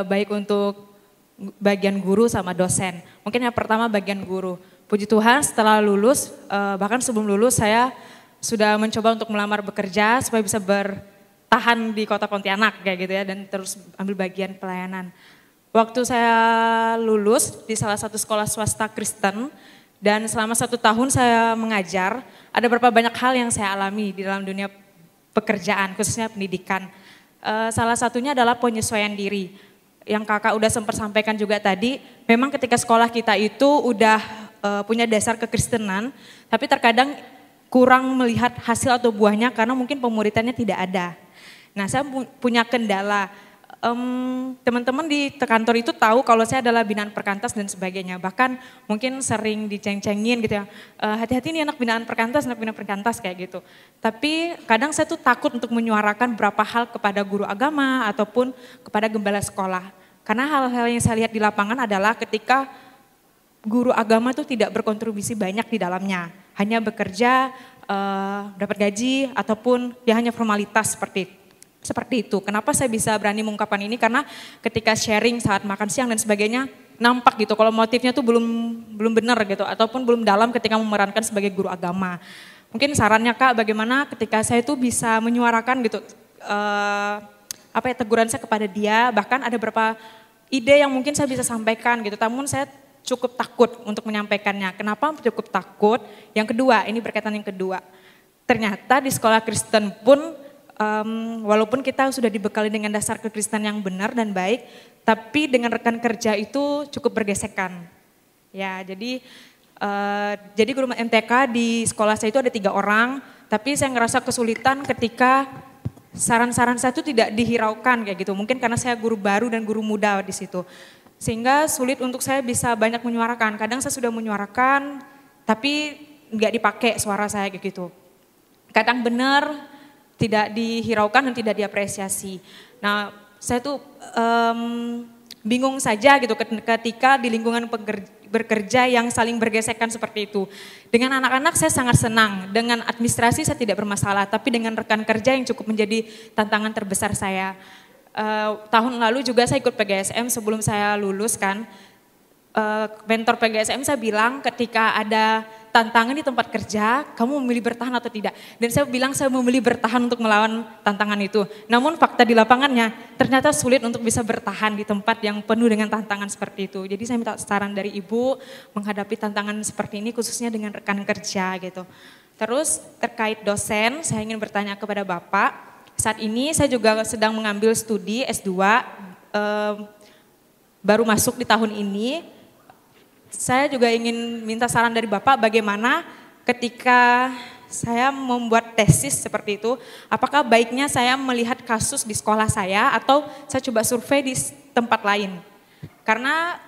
baik untuk bagian guru sama dosen. Mungkin yang pertama bagian guru. Puji Tuhan setelah lulus, bahkan sebelum lulus saya sudah mencoba untuk melamar bekerja supaya bisa bertahan di kota Pontianak kayak gitu ya dan terus ambil bagian pelayanan. Waktu saya lulus di salah satu sekolah swasta Kristen dan selama 1 tahun saya mengajar, ada beberapa banyak hal yang saya alami di dalam dunia pekerjaan khususnya pendidikan. Salah satunya adalah penyesuaian diri. Yang kakak udah sempat sampaikan juga tadi, memang ketika sekolah kita itu udah punya dasar kekristenan, tapi terkadang kurang melihat hasil atau buahnya karena mungkin pemuritannya tidak ada. Nah saya punya kendala, teman-teman di kantor itu tahu kalau saya adalah binaan perkantas dan sebagainya, bahkan mungkin sering diceng-cengin gitu ya, hati-hati nih anak binaan perkantas kayak gitu. Tapi kadang saya tuh takut untuk menyuarakan beberapa hal kepada guru agama ataupun kepada gembala sekolah. Karena hal-hal yang saya lihat di lapangan adalah ketika guru agama itu tidak berkontribusi banyak di dalamnya. Hanya bekerja, dapat gaji, ataupun ya hanya formalitas seperti itu. Kenapa saya bisa berani mengungkapkan ini? Karena ketika sharing saat makan siang dan sebagainya, nampak gitu kalau motifnya tuh belum benar gitu, ataupun belum dalam ketika memerankan sebagai guru agama. Mungkin sarannya Kak, bagaimana ketika saya itu bisa menyuarakan gitu, teguran saya kepada dia, bahkan ada beberapa ide yang mungkin saya bisa sampaikan gitu, namun saya cukup takut untuk menyampaikannya. Kenapa cukup takut? Yang kedua, ini berkaitan yang kedua. Ternyata di sekolah Kristen pun walaupun kita sudah dibekali dengan dasar kekristenan yang benar dan baik, tapi dengan rekan kerja itu cukup bergesekan. Ya, jadi guru MTK di sekolah saya itu ada 3 orang, tapi saya ngerasa kesulitan ketika saran-saran saya itu tidak dihiraukan kayak gitu. Mungkin karena saya guru baru dan guru muda di situ. Sehingga sulit untuk saya bisa banyak menyuarakan. Kadang saya sudah menyuarakan, tapi nggak dipakai suara saya kayak gitu. Kadang benar, tidak dihiraukan dan tidak diapresiasi. Nah, saya tuh bingung saja gitu ketika di lingkungan bekerja yang saling bergesekan seperti itu. Dengan anak-anak saya sangat senang, dengan administrasi saya tidak bermasalah, tapi dengan rekan kerja yang cukup menjadi tantangan terbesar saya. Tahun lalu juga saya ikut PGSM sebelum saya lulus kan, mentor PGSM saya bilang ketika ada tantangan di tempat kerja, kamu memilih bertahan atau tidak? Dan saya bilang saya memilih bertahan untuk melawan tantangan itu. Namun fakta di lapangannya ternyata sulit untuk bisa bertahan di tempat yang penuh dengan tantangan seperti itu. Jadi saya minta saran dari Ibu menghadapi tantangan seperti ini khususnya dengan rekan kerja gitu. Terus terkait dosen, saya ingin bertanya kepada Bapak. Saat ini saya juga sedang mengambil studi S2, baru masuk di tahun ini. Saya juga ingin minta saran dari Bapak bagaimana ketika saya membuat tesis seperti itu, apakah baiknya saya melihat kasus di sekolah saya atau saya coba survei di tempat lain. Karena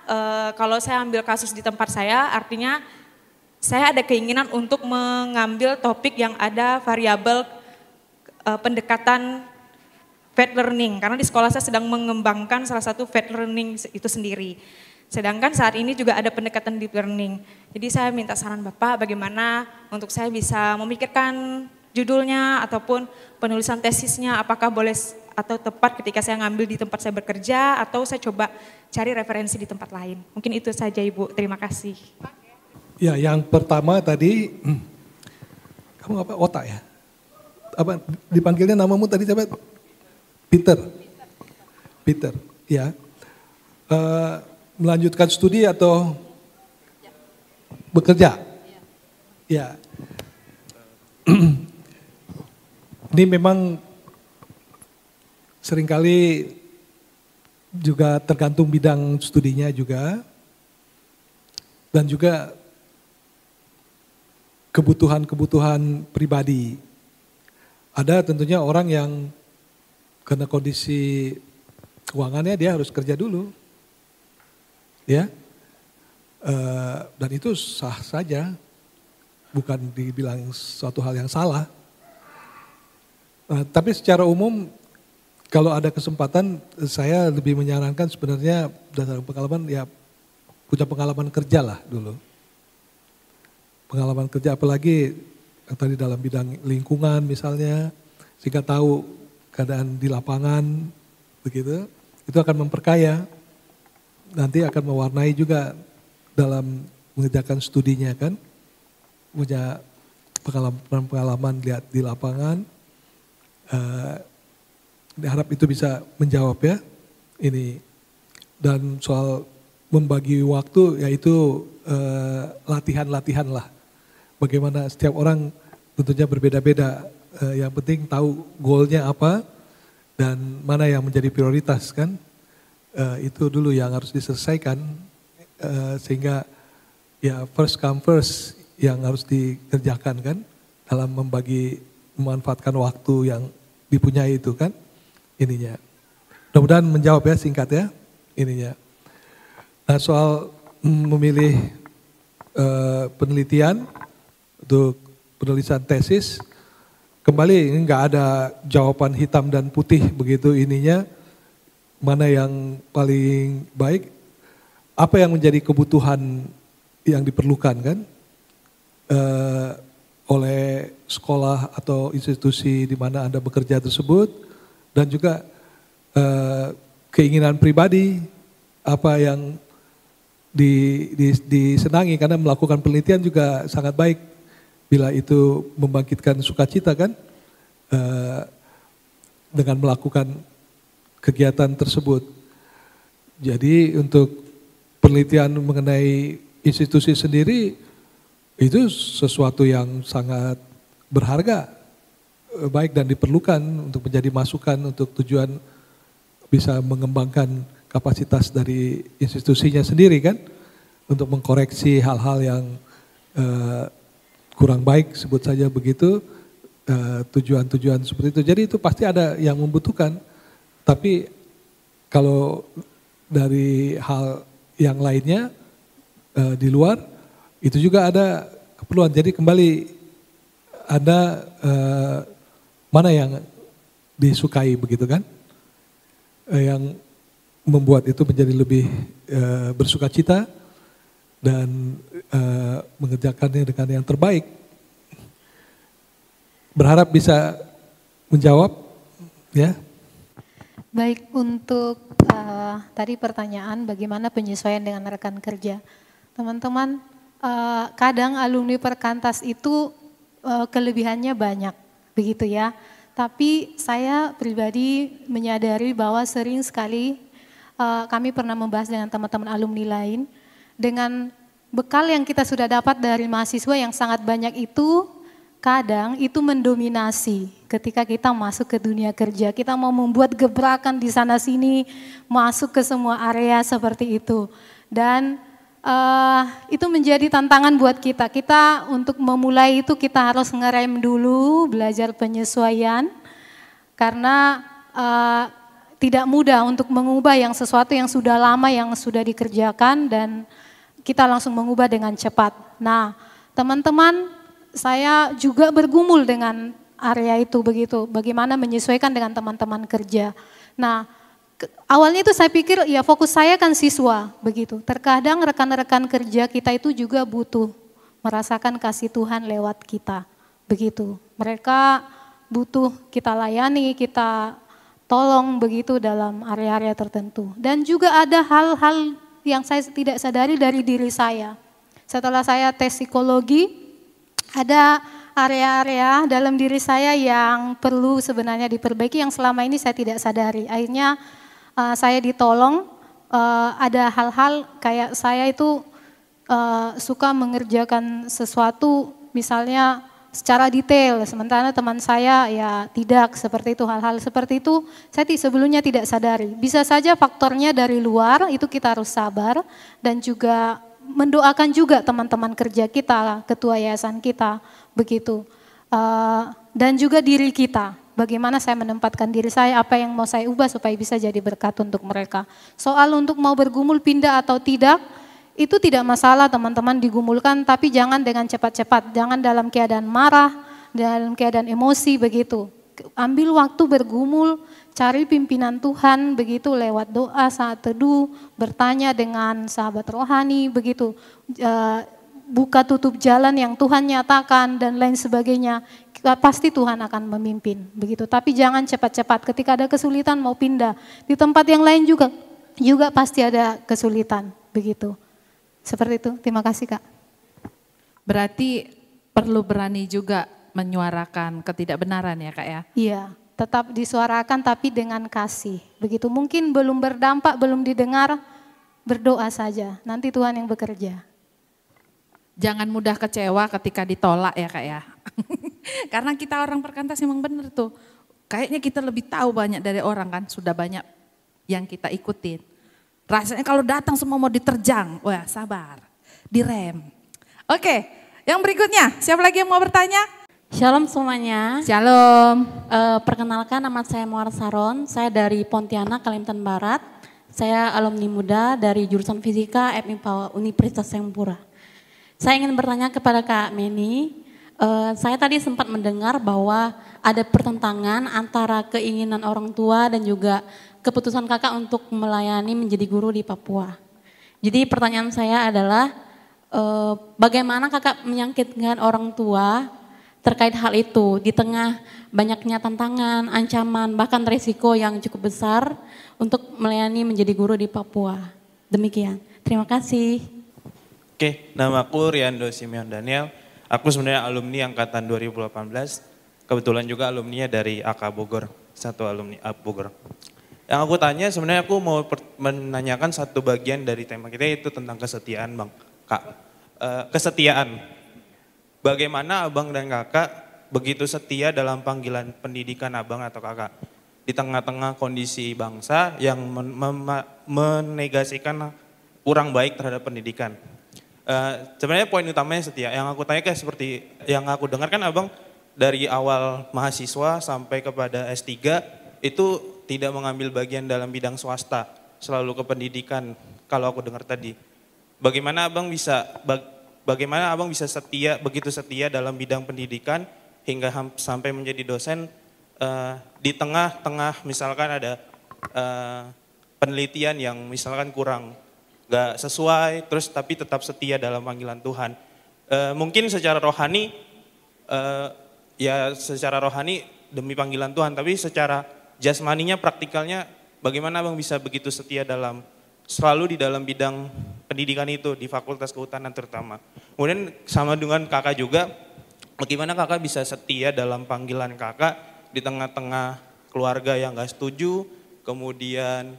kalau saya ambil kasus di tempat saya artinya saya ada keinginan untuk mengambil topik yang ada variabel pendekatan fate learning. Karena di sekolah saya sedang mengembangkan salah satu fate learning itu sendiri. Sedangkan saat ini juga ada pendekatan deep learning. Jadi saya minta saran Bapak bagaimana untuk saya bisa memikirkan judulnya ataupun penulisan tesisnya apakah boleh atau tepat ketika saya ngambil di tempat saya bekerja atau saya coba cari referensi di tempat lain. Mungkin itu saja Ibu, terima kasih. Ya, yang pertama tadi, kamu apa, Otak ya? Apa dipanggilnya namamu tadi siapa? Peter. Peter, ya. Melanjutkan studi atau bekerja? Ya. Ini memang seringkali juga tergantung bidang studinya juga. Dan juga kebutuhan-kebutuhan pribadi. Ada tentunya orang yang karena kondisi keuangannya dia harus kerja dulu. Ya, dan itu sah saja, bukan dibilang suatu hal yang salah. Tapi secara umum, kalau ada kesempatan, saya lebih menyarankan sebenarnya berdasarkan pengalaman, ya punya pengalaman kerja lah dulu. Pengalaman kerja apalagi yang tadi dalam bidang lingkungan misalnya, sehingga tahu keadaan di lapangan, begitu, itu akan memperkaya. Nanti akan mewarnai juga dalam mengerjakan studinya kan, punya pengalaman lihat di lapangan. Diharap itu bisa menjawab ya ini. Dan soal membagi waktu yaitu latihan-latihan lah. Bagaimana setiap orang tentunya berbeda-beda. Yang penting tahu goalnya apa dan mana yang menjadi prioritas kan. Itu dulu yang harus diselesaikan sehingga ya first come first yang harus dikerjakan kan dalam memanfaatkan waktu yang dipunyai itu kan ininya. Mudah-mudahan menjawab ya singkat ya ininya. Nah soal memilih penelitian untuk penulisan tesis, kembali ini nggak ada jawaban hitam dan putih begitu ininya. Mana yang paling baik, apa yang menjadi kebutuhan yang diperlukan kan oleh sekolah atau institusi di mana Anda bekerja tersebut, dan juga keinginan pribadi, apa yang disenangi, karena melakukan penelitian juga sangat baik bila itu membangkitkan sukacita kan dengan melakukan kegiatan tersebut. Jadi untuk penelitian mengenai institusi sendiri itu sesuatu yang sangat berharga, baik dan diperlukan untuk menjadi masukan untuk tujuan bisa mengembangkan kapasitas dari institusinya sendiri kan, untuk mengkoreksi hal-hal yang kurang baik sebut saja begitu, tujuan-tujuan seperti itu. Jadi itu pasti ada yang membutuhkan. Tapi kalau dari hal yang lainnya di luar itu juga ada keperluan. Jadi kembali ada mana yang disukai begitu kan, yang membuat itu menjadi lebih bersukacita dan mengerjakannya dengan yang terbaik. Berharap bisa menjawab ya. Baik, untuk tadi pertanyaan bagaimana penyesuaian dengan rekan kerja. Teman-teman, kadang alumni Perkantas itu kelebihannya banyak, begitu ya. Tapi saya pribadi menyadari bahwa sering sekali kami pernah membahas dengan teman-teman alumni lain, dengan bekal yang kita sudah dapat dari mahasiswa yang sangat banyak itu, kadang itu mendominasi ketika kita masuk ke dunia kerja. Kita mau membuat gebrakan di sana sini, masuk ke semua area seperti itu. Dan itu menjadi tantangan buat kita. Kita untuk memulai itu kita harus ngerem dulu, belajar penyesuaian. Karena tidak mudah untuk mengubah yang sesuatu yang sudah lama yang sudah dikerjakan dan kita langsung mengubah dengan cepat. Nah, teman-teman, saya juga bergumul dengan area itu begitu. Bagaimana menyesuaikan dengan teman-teman kerja. Nah, awalnya itu saya pikir ya fokus saya kan siswa begitu. Terkadang rekan-rekan kerja kita itu juga butuh merasakan kasih Tuhan lewat kita begitu. Mereka butuh kita layani, kita tolong begitu dalam area-area tertentu. Dan juga ada hal-hal yang saya tidak sadari dari diri saya. Setelah saya tes psikologi, ada area-area dalam diri saya yang perlu sebenarnya diperbaiki yang selama ini saya tidak sadari. Akhirnya saya ditolong, ada hal-hal kayak saya itu suka mengerjakan sesuatu misalnya secara detail, sementara teman saya ya tidak seperti itu, hal-hal seperti itu saya sebelumnya tidak sadari. Bisa saja faktornya dari luar, itu kita harus sabar dan juga mendoakan juga teman-teman kerja kita, ketua yayasan kita, begitu. Dan juga diri kita, bagaimana saya menempatkan diri saya, apa yang mau saya ubah supaya bisa jadi berkat untuk mereka. Soal untuk mau bergumul pindah atau tidak, itu tidak masalah teman-teman digumulkan, tapi jangan dengan cepat-cepat, jangan dalam keadaan marah, dalam keadaan emosi begitu. Ambil waktu bergumul, cari pimpinan Tuhan begitu lewat doa saat teduh, bertanya dengan sahabat rohani begitu, buka tutup jalan yang Tuhan nyatakan dan lain sebagainya. Pasti Tuhan akan memimpin begitu. Tapi jangan cepat-cepat, ketika ada kesulitan mau pindah di tempat yang lain juga pasti ada kesulitan begitu. Seperti itu, terima kasih Kak. Berarti perlu berani juga menyuarakan ketidakbenaran ya Kak ya? Iya, tetap disuarakan tapi dengan kasih. Begitu, mungkin belum berdampak, belum didengar, berdoa saja, nanti Tuhan yang bekerja. Jangan mudah kecewa ketika ditolak ya Kak ya. Karena kita orang Perkantas memang benar tuh. Kayaknya kita lebih tahu banyak dari orang kan, sudah banyak yang kita ikutin. Rasanya kalau datang semua mau diterjang, wah sabar, direm. Oke, yang berikutnya, siapa lagi yang mau bertanya? Shalom semuanya. Shalom. Perkenalkan, nama saya Muar Saron, saya dari Pontianak, Kalimantan Barat. Saya alumni muda dari jurusan Fisika FMIPA Universitas Tanjung. Saya ingin bertanya kepada Kak Meni, saya tadi sempat mendengar bahwa ada pertentangan antara keinginan orang tua dan juga keputusan kakak untuk melayani menjadi guru di Papua. Jadi pertanyaan saya adalah bagaimana kakak meyakinkan orang tua terkait hal itu di tengah banyaknya tantangan, ancaman, bahkan risiko yang cukup besar untuk melayani menjadi guru di Papua. Demikian, terima kasih. Oke, nama aku Riando Simeon Daniel. Aku sebenarnya alumni angkatan 2018. Kebetulan juga alumninya dari AK Bogor, satu alumni AK Bogor. Yang aku tanya sebenarnya aku mau menanyakan satu bagian dari tema kita yaitu tentang kesetiaan Bang. Kak, kesetiaan. Bagaimana abang dan kakak begitu setia dalam panggilan pendidikan abang atau kakak? Di tengah-tengah kondisi bangsa yang menegasikan kurang baik terhadap pendidikan. Sebenarnya poin utamanya setia. Yang aku tanya kayak seperti yang aku dengar kan abang dari awal mahasiswa sampai kepada S3 itu tidak mengambil bagian dalam bidang swasta, selalu ke pendidikan kalau aku dengar tadi. Bagaimana abang bisa setia, begitu setia dalam bidang pendidikan hingga sampai menjadi dosen di tengah-tengah misalkan ada penelitian yang misalkan kurang, gak sesuai, terus tapi tetap setia dalam panggilan Tuhan. Mungkin secara rohani, secara rohani demi panggilan Tuhan, tapi secara jasmaninya, praktikalnya, bagaimana abang bisa begitu setia selalu di dalam bidang pendidikan itu, di Fakultas Kehutanan terutama. Kemudian sama dengan kakak juga, bagaimana kakak bisa setia dalam panggilan kakak di tengah-tengah keluarga yang gak setuju, kemudian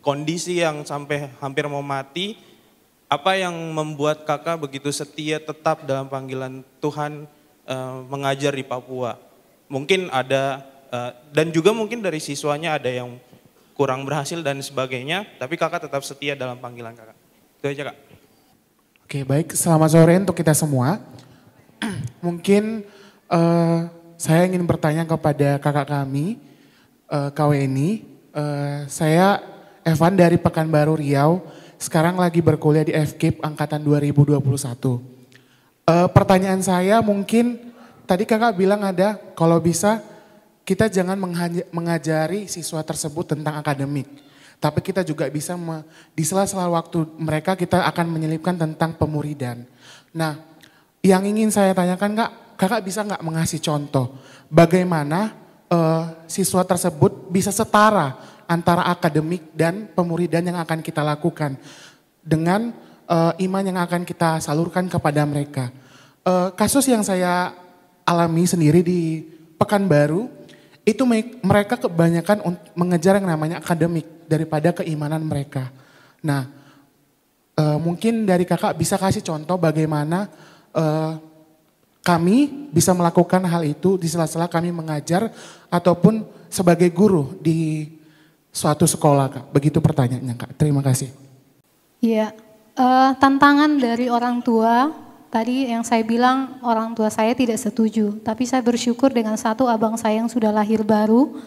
kondisi yang sampai hampir mau mati, apa yang membuat kakak begitu setia tetap dalam panggilan Tuhan mengajar di Papua? Mungkin ada, dan juga mungkin dari siswanya ada yang kurang berhasil dan sebagainya, tapi kakak tetap setia dalam panggilan kakak. Itu aja kak. Oke, baik, selamat sore untuk kita semua. Mungkin saya ingin bertanya kepada kakak kami, Kak Weni. Saya Evan dari Pekanbaru Riau, sekarang lagi berkuliah di FKIP angkatan 2021. Pertanyaan saya mungkin, tadi kakak bilang ada, kalau bisa kita jangan mengajari siswa tersebut tentang akademik. Tapi kita juga bisa di sela-sela waktu mereka kita akan menyelipkan tentang pemuridan. Nah, yang ingin saya tanyakan kakak bisa nggak mengasih contoh bagaimana siswa tersebut bisa setara antara akademik dan pemuridan yang akan kita lakukan dengan iman yang akan kita salurkan kepada mereka. Kasus yang saya alami sendiri di Pekanbaru, itu mereka kebanyakan mengejar yang namanya akademik daripada keimanan mereka. Nah, mungkin dari kakak bisa kasih contoh bagaimana kami bisa melakukan hal itu di sela-sela kami mengajar ataupun sebagai guru di suatu sekolah, Kak. Begitu pertanyaannya, Kak. Terima kasih. Iya, tantangan dari orang tua, tadi yang saya bilang orang tua saya tidak setuju, tapi saya bersyukur dengan satu abang saya yang sudah lahir baru,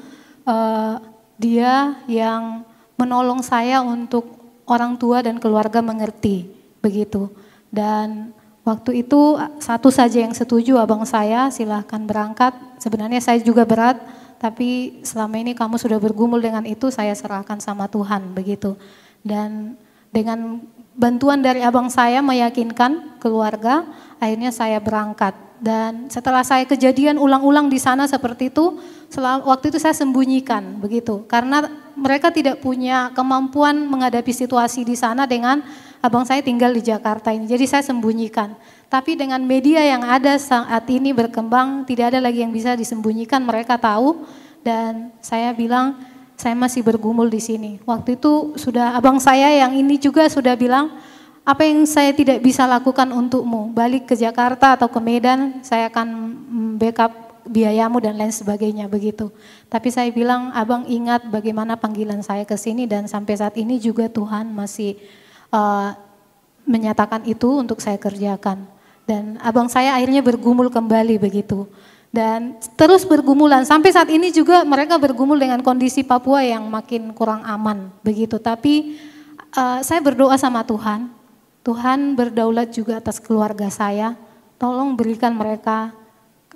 dia yang menolong saya untuk orang tua dan keluarga mengerti, begitu. Dan waktu itu satu saja yang setuju, abang saya silahkan berangkat. Sebenarnya saya juga berat, tapi selama ini kamu sudah bergumul dengan itu, saya serahkan sama Tuhan, begitu. Dan dengan bantuan dari abang saya meyakinkan keluarga, akhirnya saya berangkat. Dan setelah saya kejadian ulang-ulang di sana seperti itu, waktu itu saya sembunyikan, begitu. Karena mereka tidak punya kemampuan menghadapi situasi di sana dengan abang saya tinggal di Jakarta ini, jadi saya sembunyikan. Tapi dengan media yang ada saat ini berkembang, tidak ada lagi yang bisa disembunyikan, mereka tahu. Dan saya bilang, saya masih bergumul di sini. Waktu itu sudah abang saya yang ini juga sudah bilang, apa yang saya tidak bisa lakukan untukmu, balik ke Jakarta atau ke Medan, saya akan backup biayamu dan lain sebagainya, begitu. Tapi saya bilang, abang ingat bagaimana panggilan saya ke sini dan sampai saat ini juga Tuhan masih menyatakan itu untuk saya kerjakan. Dan abang saya akhirnya bergumul kembali, begitu. Dan terus bergumulan, sampai saat ini juga mereka bergumul dengan kondisi Papua yang makin kurang aman, begitu. Tapi saya berdoa sama Tuhan, Tuhan berdaulat juga atas keluarga saya, tolong berikan mereka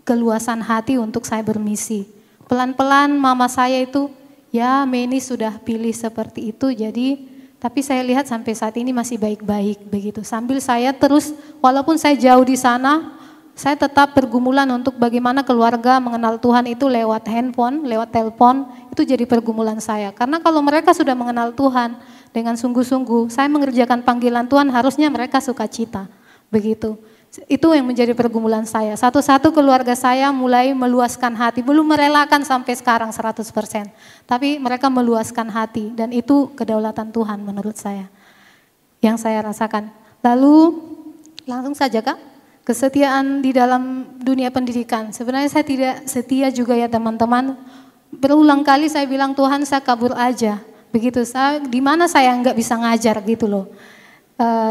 keluasan hati untuk saya bermisi. Pelan-pelan mama saya itu, ya Meni sudah pilih seperti itu, jadi tapi saya lihat sampai saat ini masih baik-baik, begitu. Sambil saya terus, walaupun saya jauh di sana, saya tetap pergumulan untuk bagaimana keluarga mengenal Tuhan itu lewat handphone, lewat telepon, itu jadi pergumulan saya. Karena kalau mereka sudah mengenal Tuhan dengan sungguh-sungguh, saya mengerjakan panggilan Tuhan, harusnya mereka sukacita, begitu. Itu yang menjadi pergumulan saya. Satu-satu keluarga saya mulai meluaskan hati, belum merelakan sampai sekarang 100%. Tapi mereka meluaskan hati dan itu kedaulatan Tuhan menurut saya. Yang saya rasakan. Lalu langsung saja Kak, kesetiaan di dalam dunia pendidikan. Sebenarnya saya tidak setia juga ya teman-teman. Berulang kali saya bilang Tuhan saya kabur aja. Begitu, di mana saya nggak bisa ngajar gitu loh.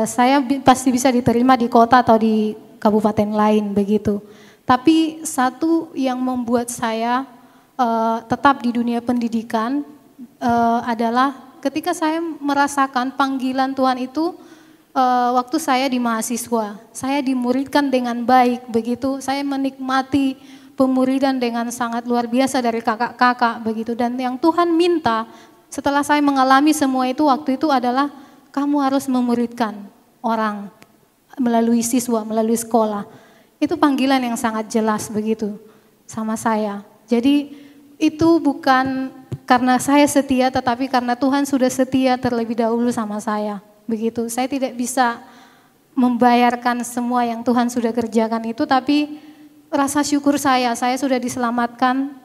Saya pasti bisa diterima di kota atau di kabupaten lain begitu. Tapi satu yang membuat saya tetap di dunia pendidikan adalah ketika saya merasakan panggilan Tuhan itu waktu saya di mahasiswa. Saya dimuridkan dengan baik begitu, saya menikmati pemuridan dengan sangat luar biasa dari kakak-kakak begitu. Dan yang Tuhan minta setelah saya mengalami semua itu waktu itu adalah kamu harus memuridkan orang melalui siswa, melalui sekolah. Itu panggilan yang sangat jelas begitu sama saya. Jadi itu bukan karena saya setia tetapi karena Tuhan sudah setia terlebih dahulu sama saya. Begitu, saya tidak bisa membayarkan semua yang Tuhan sudah kerjakan itu, tapi rasa syukur saya sudah diselamatkan,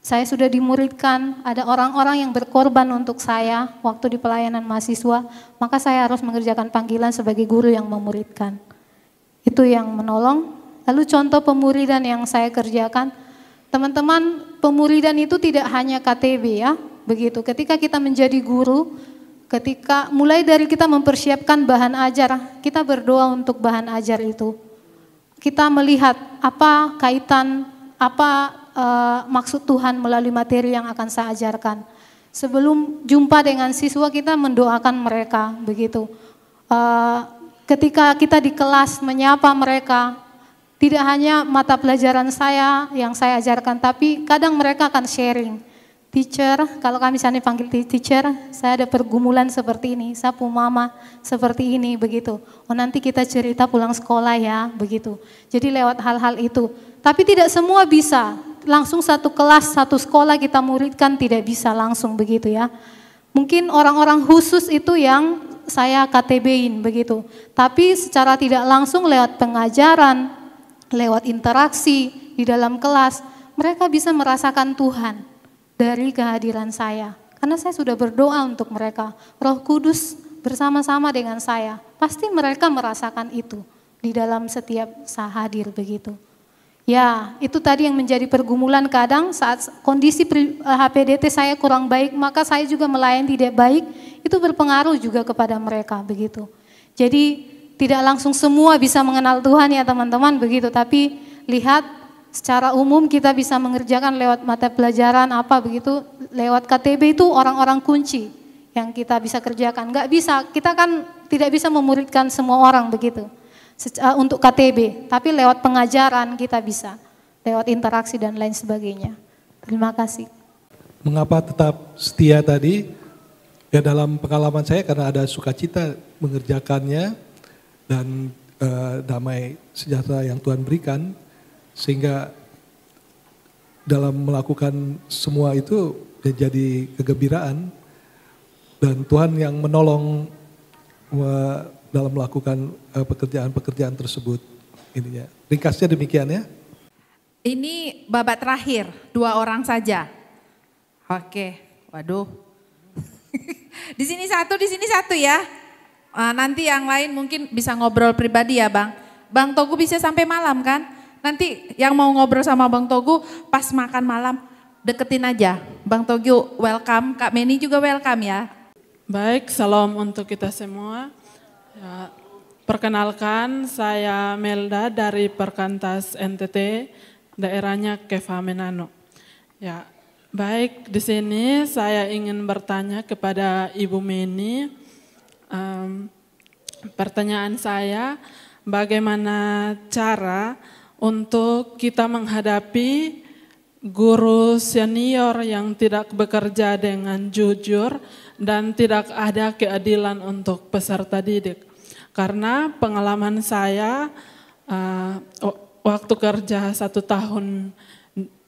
saya sudah dimuridkan, ada orang-orang yang berkorban untuk saya waktu di pelayanan mahasiswa, maka saya harus mengerjakan panggilan sebagai guru yang memuridkan. Itu yang menolong. Lalu contoh pemuridan yang saya kerjakan, teman-teman, pemuridan itu tidak hanya KTB ya, begitu. Ketika kita menjadi guru, ketika mulai dari kita mempersiapkan bahan ajar, kita berdoa untuk bahan ajar itu. Kita melihat apa kaitan, apa maksud Tuhan melalui materi yang akan saya ajarkan. Sebelum jumpa dengan siswa kita mendoakan mereka, begitu. Ketika kita di kelas menyapa mereka, tidak hanya mata pelajaran saya yang saya ajarkan, tapi kadang mereka akan sharing. Teacher, kalau kami misalnya panggil teacher, saya ada pergumulan seperti ini, saya punya mama seperti ini, begitu. Oh nanti kita cerita pulang sekolah ya, begitu. Jadi lewat hal-hal itu. Tapi tidak semua bisa, langsung satu kelas, satu sekolah kita muridkan, tidak bisa langsung begitu ya. Mungkin orang-orang khusus itu yang saya KTB-in begitu. Tapi secara tidak langsung lewat pengajaran, lewat interaksi di dalam kelas, mereka bisa merasakan Tuhan dari kehadiran saya. Karena saya sudah berdoa untuk mereka. Roh Kudus bersama-sama dengan saya. Pasti mereka merasakan itu di dalam setiap saya hadir begitu. Ya, itu tadi yang menjadi pergumulan kadang saat kondisi HPDT saya kurang baik, maka saya juga melayani tidak baik, itu berpengaruh juga kepada mereka begitu. Jadi tidak langsung semua bisa mengenal Tuhan ya teman-teman begitu, tapi lihat secara umum kita bisa mengerjakan lewat mata pelajaran apa begitu, lewat KTB itu orang-orang kunci yang kita bisa kerjakan. Enggak bisa, kita kan tidak bisa memuridkan semua orang begitu untuk KTB, tapi lewat pengajaran kita bisa, lewat interaksi dan lain sebagainya. Terima kasih. Mengapa tetap setia tadi? Ya dalam pengalaman saya karena ada sukacita mengerjakannya dan damai sejahtera yang Tuhan berikan, sehingga dalam melakukan semua itu jadi kegembiraan dan Tuhan yang menolong dalam melakukan pekerjaan-pekerjaan tersebut. Ininya. Ringkasnya demikian ya. Ini babak terakhir, 2 orang saja. Oke, waduh. Di sini satu ya. Nanti yang lain mungkin bisa ngobrol pribadi ya Bang. Bang Togu bisa sampai malam kan? Nanti yang mau ngobrol sama Bang Togu pas makan malam deketin aja. Bang Togu welcome, Kak Meni juga welcome ya. Baik, salam untuk kita semua. Ya, perkenalkan saya Melda dari Perkantas NTT, daerahnya Keva Menano. Ya, baik di sini saya ingin bertanya kepada Ibu Meni. Pertanyaan saya, bagaimana cara untuk kita menghadapi guru senior yang tidak bekerja dengan jujur dan tidak ada keadilan untuk peserta didik. Karena pengalaman saya waktu kerja 1 tahun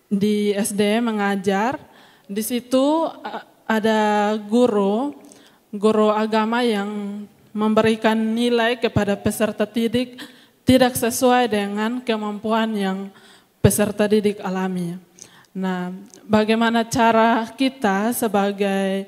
di SD mengajar, di situ ada guru agama yang memberikan nilai kepada peserta didik tidak sesuai dengan kemampuan yang peserta didik alami. Nah, bagaimana cara kita sebagai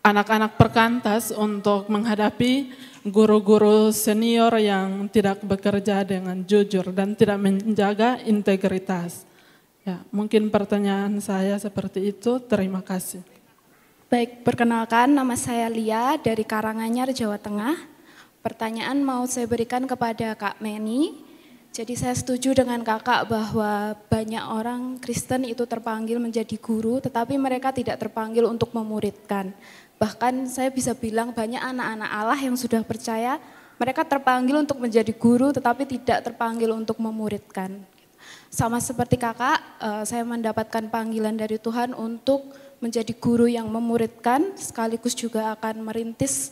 anak-anak perkantas untuk menghadapi guru-guru senior yang tidak bekerja dengan jujur dan tidak menjaga integritas? Ya, mungkin pertanyaan saya seperti itu. Terima kasih. Baik, perkenalkan nama saya Lia dari Karanganyar, Jawa Tengah. Pertanyaan mau saya berikan kepada Kak Meni. Jadi saya setuju dengan kakak bahwa banyak orang Kristen itu terpanggil menjadi guru, tetapi mereka tidak terpanggil untuk memuridkan. Bahkan saya bisa bilang banyak anak-anak Allah yang sudah percaya, mereka terpanggil untuk menjadi guru, tetapi tidak terpanggil untuk memuridkan. Sama seperti kakak, saya mendapatkan panggilan dari Tuhan untuk menjadi guru yang memuridkan, sekaligus juga akan merintis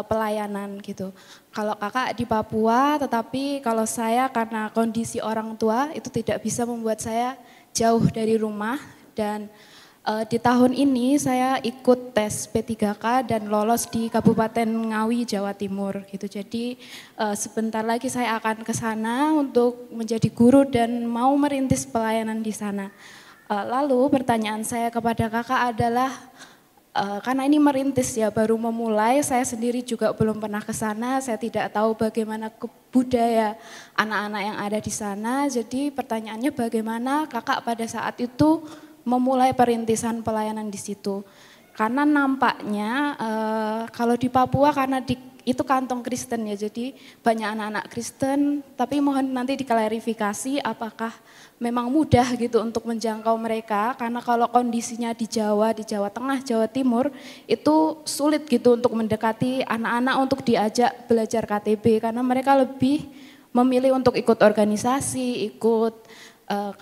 pelayanan gitu. Kalau kakak di Papua, tetapi kalau saya karena kondisi orang tua itu tidak bisa membuat saya jauh dari rumah dan Di tahun ini saya ikut tes P3K dan lolos di Kabupaten Ngawi, Jawa Timur gitu. Jadi sebentar lagi saya akan ke sana untuk menjadi guru dan mau merintis pelayanan di sana. Lalu pertanyaan saya kepada kakak adalah, karena ini merintis ya, baru memulai, saya sendiri juga belum pernah ke sana, saya tidak tahu bagaimana budaya anak-anak yang ada di sana. Jadi pertanyaannya, bagaimana kakak pada saat itu memulai perintisan pelayanan di situ? Karena nampaknya kalau di Papua, karena itu kantong Kristen ya, jadi banyak anak-anak Kristen, tapi mohon nanti diklarifikasi apakah memang mudah gitu untuk menjangkau mereka, karena kalau kondisinya di Jawa Tengah, Jawa Timur, itu sulit gitu untuk mendekati anak-anak untuk diajak belajar KTB, karena mereka lebih memilih untuk ikut organisasi, ikut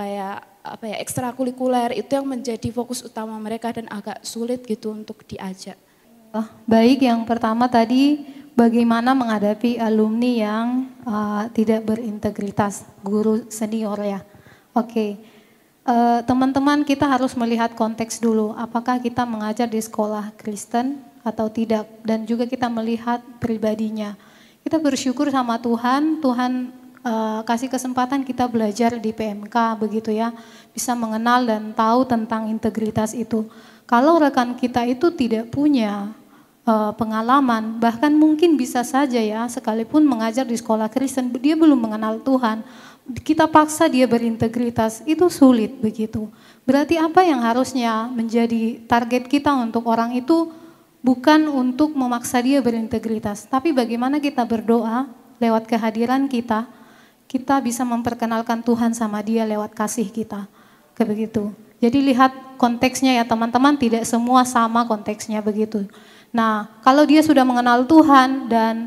kayak ekstrakurikuler, itu yang menjadi fokus utama mereka dan agak sulit gitu untuk diajak. Baik, yang pertama tadi bagaimana menghadapi alumni yang tidak berintegritas, guru senior ya. Oke, teman-teman kita harus melihat konteks dulu, apakah kita mengajar di sekolah Kristen atau tidak, dan juga kita melihat pribadinya. Kita bersyukur sama Tuhan, kasih kesempatan kita belajar di PMK begitu ya, bisa mengenal dan tahu tentang integritas itu. Kalau rekan kita itu tidak punya pengalaman, bahkan mungkin bisa saja ya, sekalipun mengajar di sekolah Kristen, dia belum mengenal Tuhan, kita paksa dia berintegritas, itu sulit begitu. Berarti apa yang harusnya menjadi target kita untuk orang itu, bukan untuk memaksa dia berintegritas, tapi bagaimana kita berdoa lewat kehadiran kita bisa memperkenalkan Tuhan sama dia lewat kasih kita, kayak begitu. Jadi lihat konteksnya ya teman-teman, tidak semua sama konteksnya begitu. Nah kalau dia sudah mengenal Tuhan dan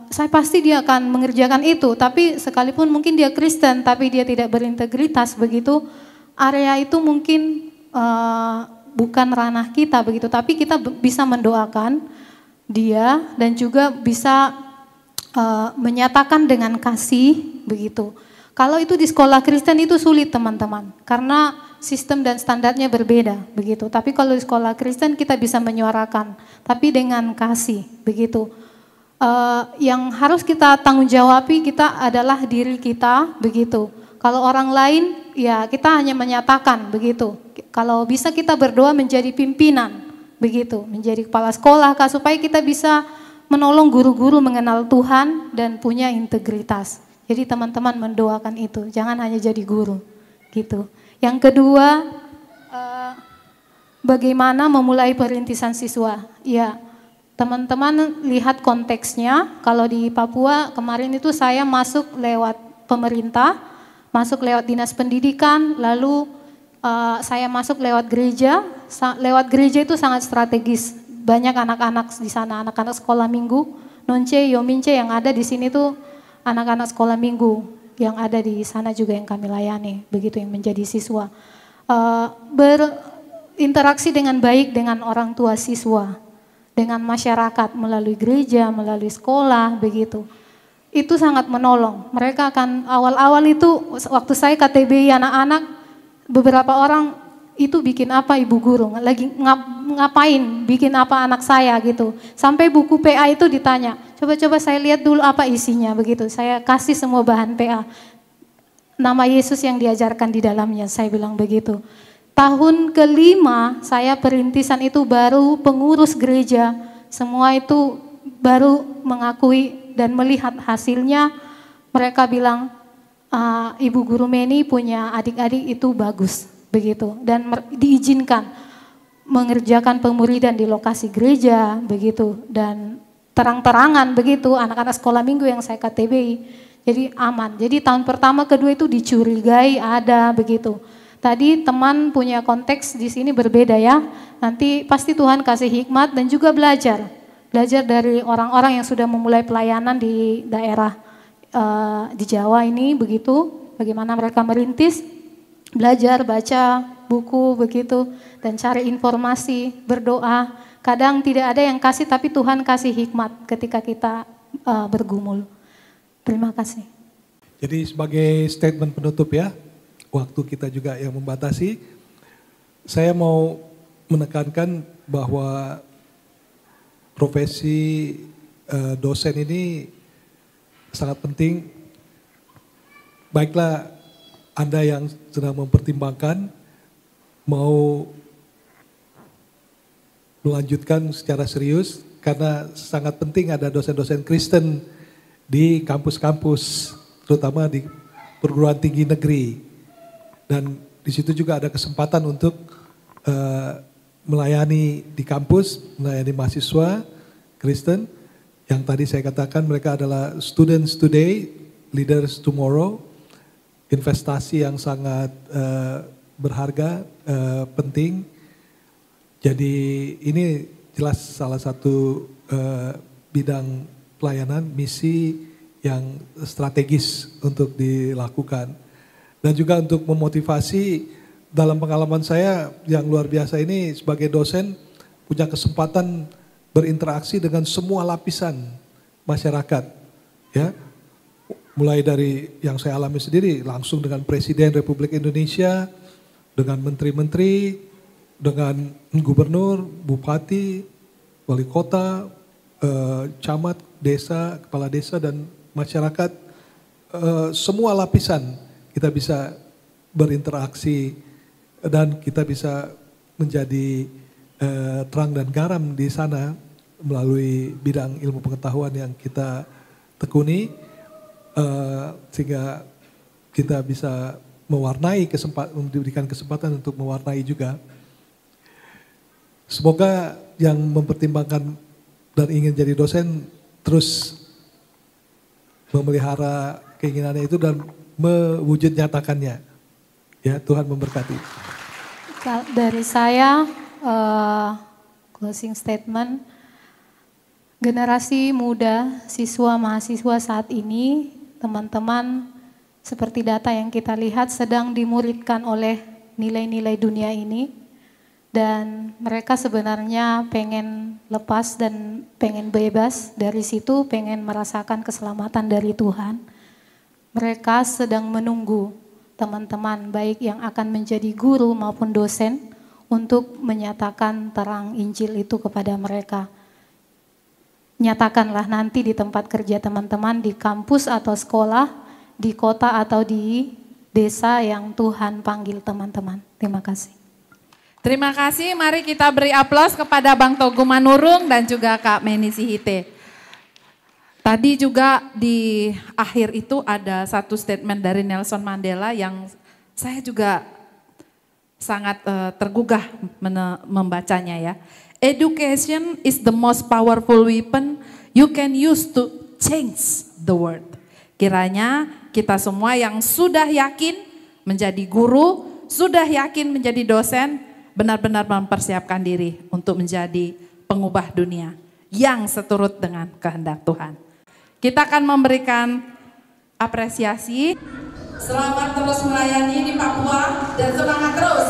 saya pasti dia akan mengerjakan itu, tapi sekalipun mungkin dia Kristen tapi dia tidak berintegritas begitu, area itu mungkin bukan ranah kita begitu, tapi kita bisa mendoakan dia dan juga bisa menyatakan dengan kasih begitu. Kalau itu di sekolah Kristen itu sulit teman-teman, karena sistem dan standarnya berbeda begitu. Tapi kalau di sekolah Kristen kita bisa menyuarakan, tapi dengan kasih begitu. Yang harus kita tanggung jawabi kita adalah diri kita begitu. Kalau orang lain ya kita hanya menyatakan begitu. Kalau bisa kita berdoa menjadi pimpinan begitu, menjadi kepala sekolah supaya kita bisa menolong guru-guru mengenal Tuhan dan punya integritas. Jadi teman-teman mendoakan itu, jangan hanya jadi guru gitu. Yang kedua, bagaimana memulai perintisan siswa? Ya, teman-teman lihat konteksnya. Kalau di Papua kemarin itu saya masuk lewat pemerintah, masuk lewat dinas pendidikan, lalu saya masuk lewat gereja. Lewat gereja itu sangat strategis. Banyak anak-anak di sana, anak-anak sekolah minggu, Nonce, Yomince yang ada di sini tuh anak-anak sekolah minggu yang ada di sana juga yang kami layani, begitu yang menjadi siswa. Berinteraksi dengan baik dengan orang tua siswa, dengan masyarakat melalui gereja, melalui sekolah, begitu. Itu sangat menolong. Mereka akan awal-awal itu waktu saya KTB anak-anak, beberapa orang itu bikin apa ibu guru, lagi ngapain, bikin apa anak saya gitu. Sampai buku PA itu ditanya, coba-coba saya lihat dulu apa isinya begitu. Saya kasih semua bahan PA. Nama Yesus yang diajarkan di dalamnya, saya bilang begitu. Tahun kelima saya perintisan itu baru pengurus gereja, semua itu baru mengakui dan melihat hasilnya. Mereka bilang, Ibu Guru Meni punya adik-adik itu bagus. Begitu, dan diizinkan mengerjakan pemuridan di lokasi gereja begitu, dan terang-terangan begitu, anak-anak sekolah minggu yang saya KTBI, jadi aman. Jadi tahun pertama kedua itu dicurigai ada begitu. Tadi teman punya konteks di sini berbeda ya, nanti pasti Tuhan kasih hikmat dan juga belajar dari orang-orang yang sudah memulai pelayanan di daerah di Jawa ini begitu, bagaimana mereka merintis. Belajar, baca buku begitu, dan cari informasi, berdoa. Kadang tidak ada yang kasih, tapi Tuhan kasih hikmat ketika kita bergumul. Terima kasih. Jadi sebagai statement penutup ya, waktu kita juga yang membatasi. saya mau menekankan bahwa profesi dosen ini sangat penting. Baiklah Anda yang sedang mempertimbangkan mau melanjutkan secara serius, karena sangat penting ada dosen-dosen Kristen di kampus-kampus, terutama di perguruan tinggi negeri. Dan di situ juga ada kesempatan untuk melayani di kampus, melayani mahasiswa Kristen. Yang tadi saya katakan mereka adalah students today, leaders tomorrow. Investasi yang sangat berharga, penting. Jadi ini jelas salah satu bidang pelayanan, misi yang strategis untuk dilakukan. Dan juga untuk memotivasi, dalam pengalaman saya yang luar biasa ini sebagai dosen punya kesempatan berinteraksi dengan semua lapisan masyarakat. Ya, mulai dari yang saya alami sendiri langsung dengan Presiden Republik Indonesia, dengan menteri-menteri, dengan gubernur, bupati, wali kota, camat, desa, kepala desa, dan masyarakat, semua lapisan kita bisa berinteraksi dan kita bisa menjadi terang dan garam di sana melalui bidang ilmu pengetahuan yang kita tekuni, sehingga kita bisa mewarnai memberikan kesempatan untuk mewarnai juga. Semoga yang mempertimbangkan dan ingin jadi dosen terus memelihara keinginannya itu dan mewujud nyatakannya. Ya, Tuhan memberkati. Dari saya, closing statement, generasi muda, siswa, mahasiswa saat ini, teman-teman seperti data yang kita lihat sedang dimuridkan oleh nilai-nilai dunia ini. Dan mereka sebenarnya pengen lepas dan pengen bebas dari situ, pengen merasakan keselamatan dari Tuhan. Mereka sedang menunggu teman-teman baik yang akan menjadi guru maupun dosen untuk menyatakan terang Injil itu kepada mereka. Nyatakanlah nanti di tempat kerja teman-teman, di kampus atau sekolah, di kota atau di desa yang Tuhan panggil teman-teman. Terima kasih. Terima kasih, mari kita beri aplaus kepada Bang Togu Manurung dan juga Kak Meni Sihite. Tadi juga di akhir itu ada satu statement dari Nelson Mandela yang saya juga sangat tergugah membacanya ya. Education is the most powerful weapon you can use to change the world. Kiranya kita semua yang sudah yakin menjadi guru, sudah yakin menjadi dosen, benar-benar mempersiapkan diri untuk menjadi pengubah dunia yang seturut dengan kehendak Tuhan. Kita akan memberikan apresiasi. Selamat terus melayani di Papua dan semangat terus.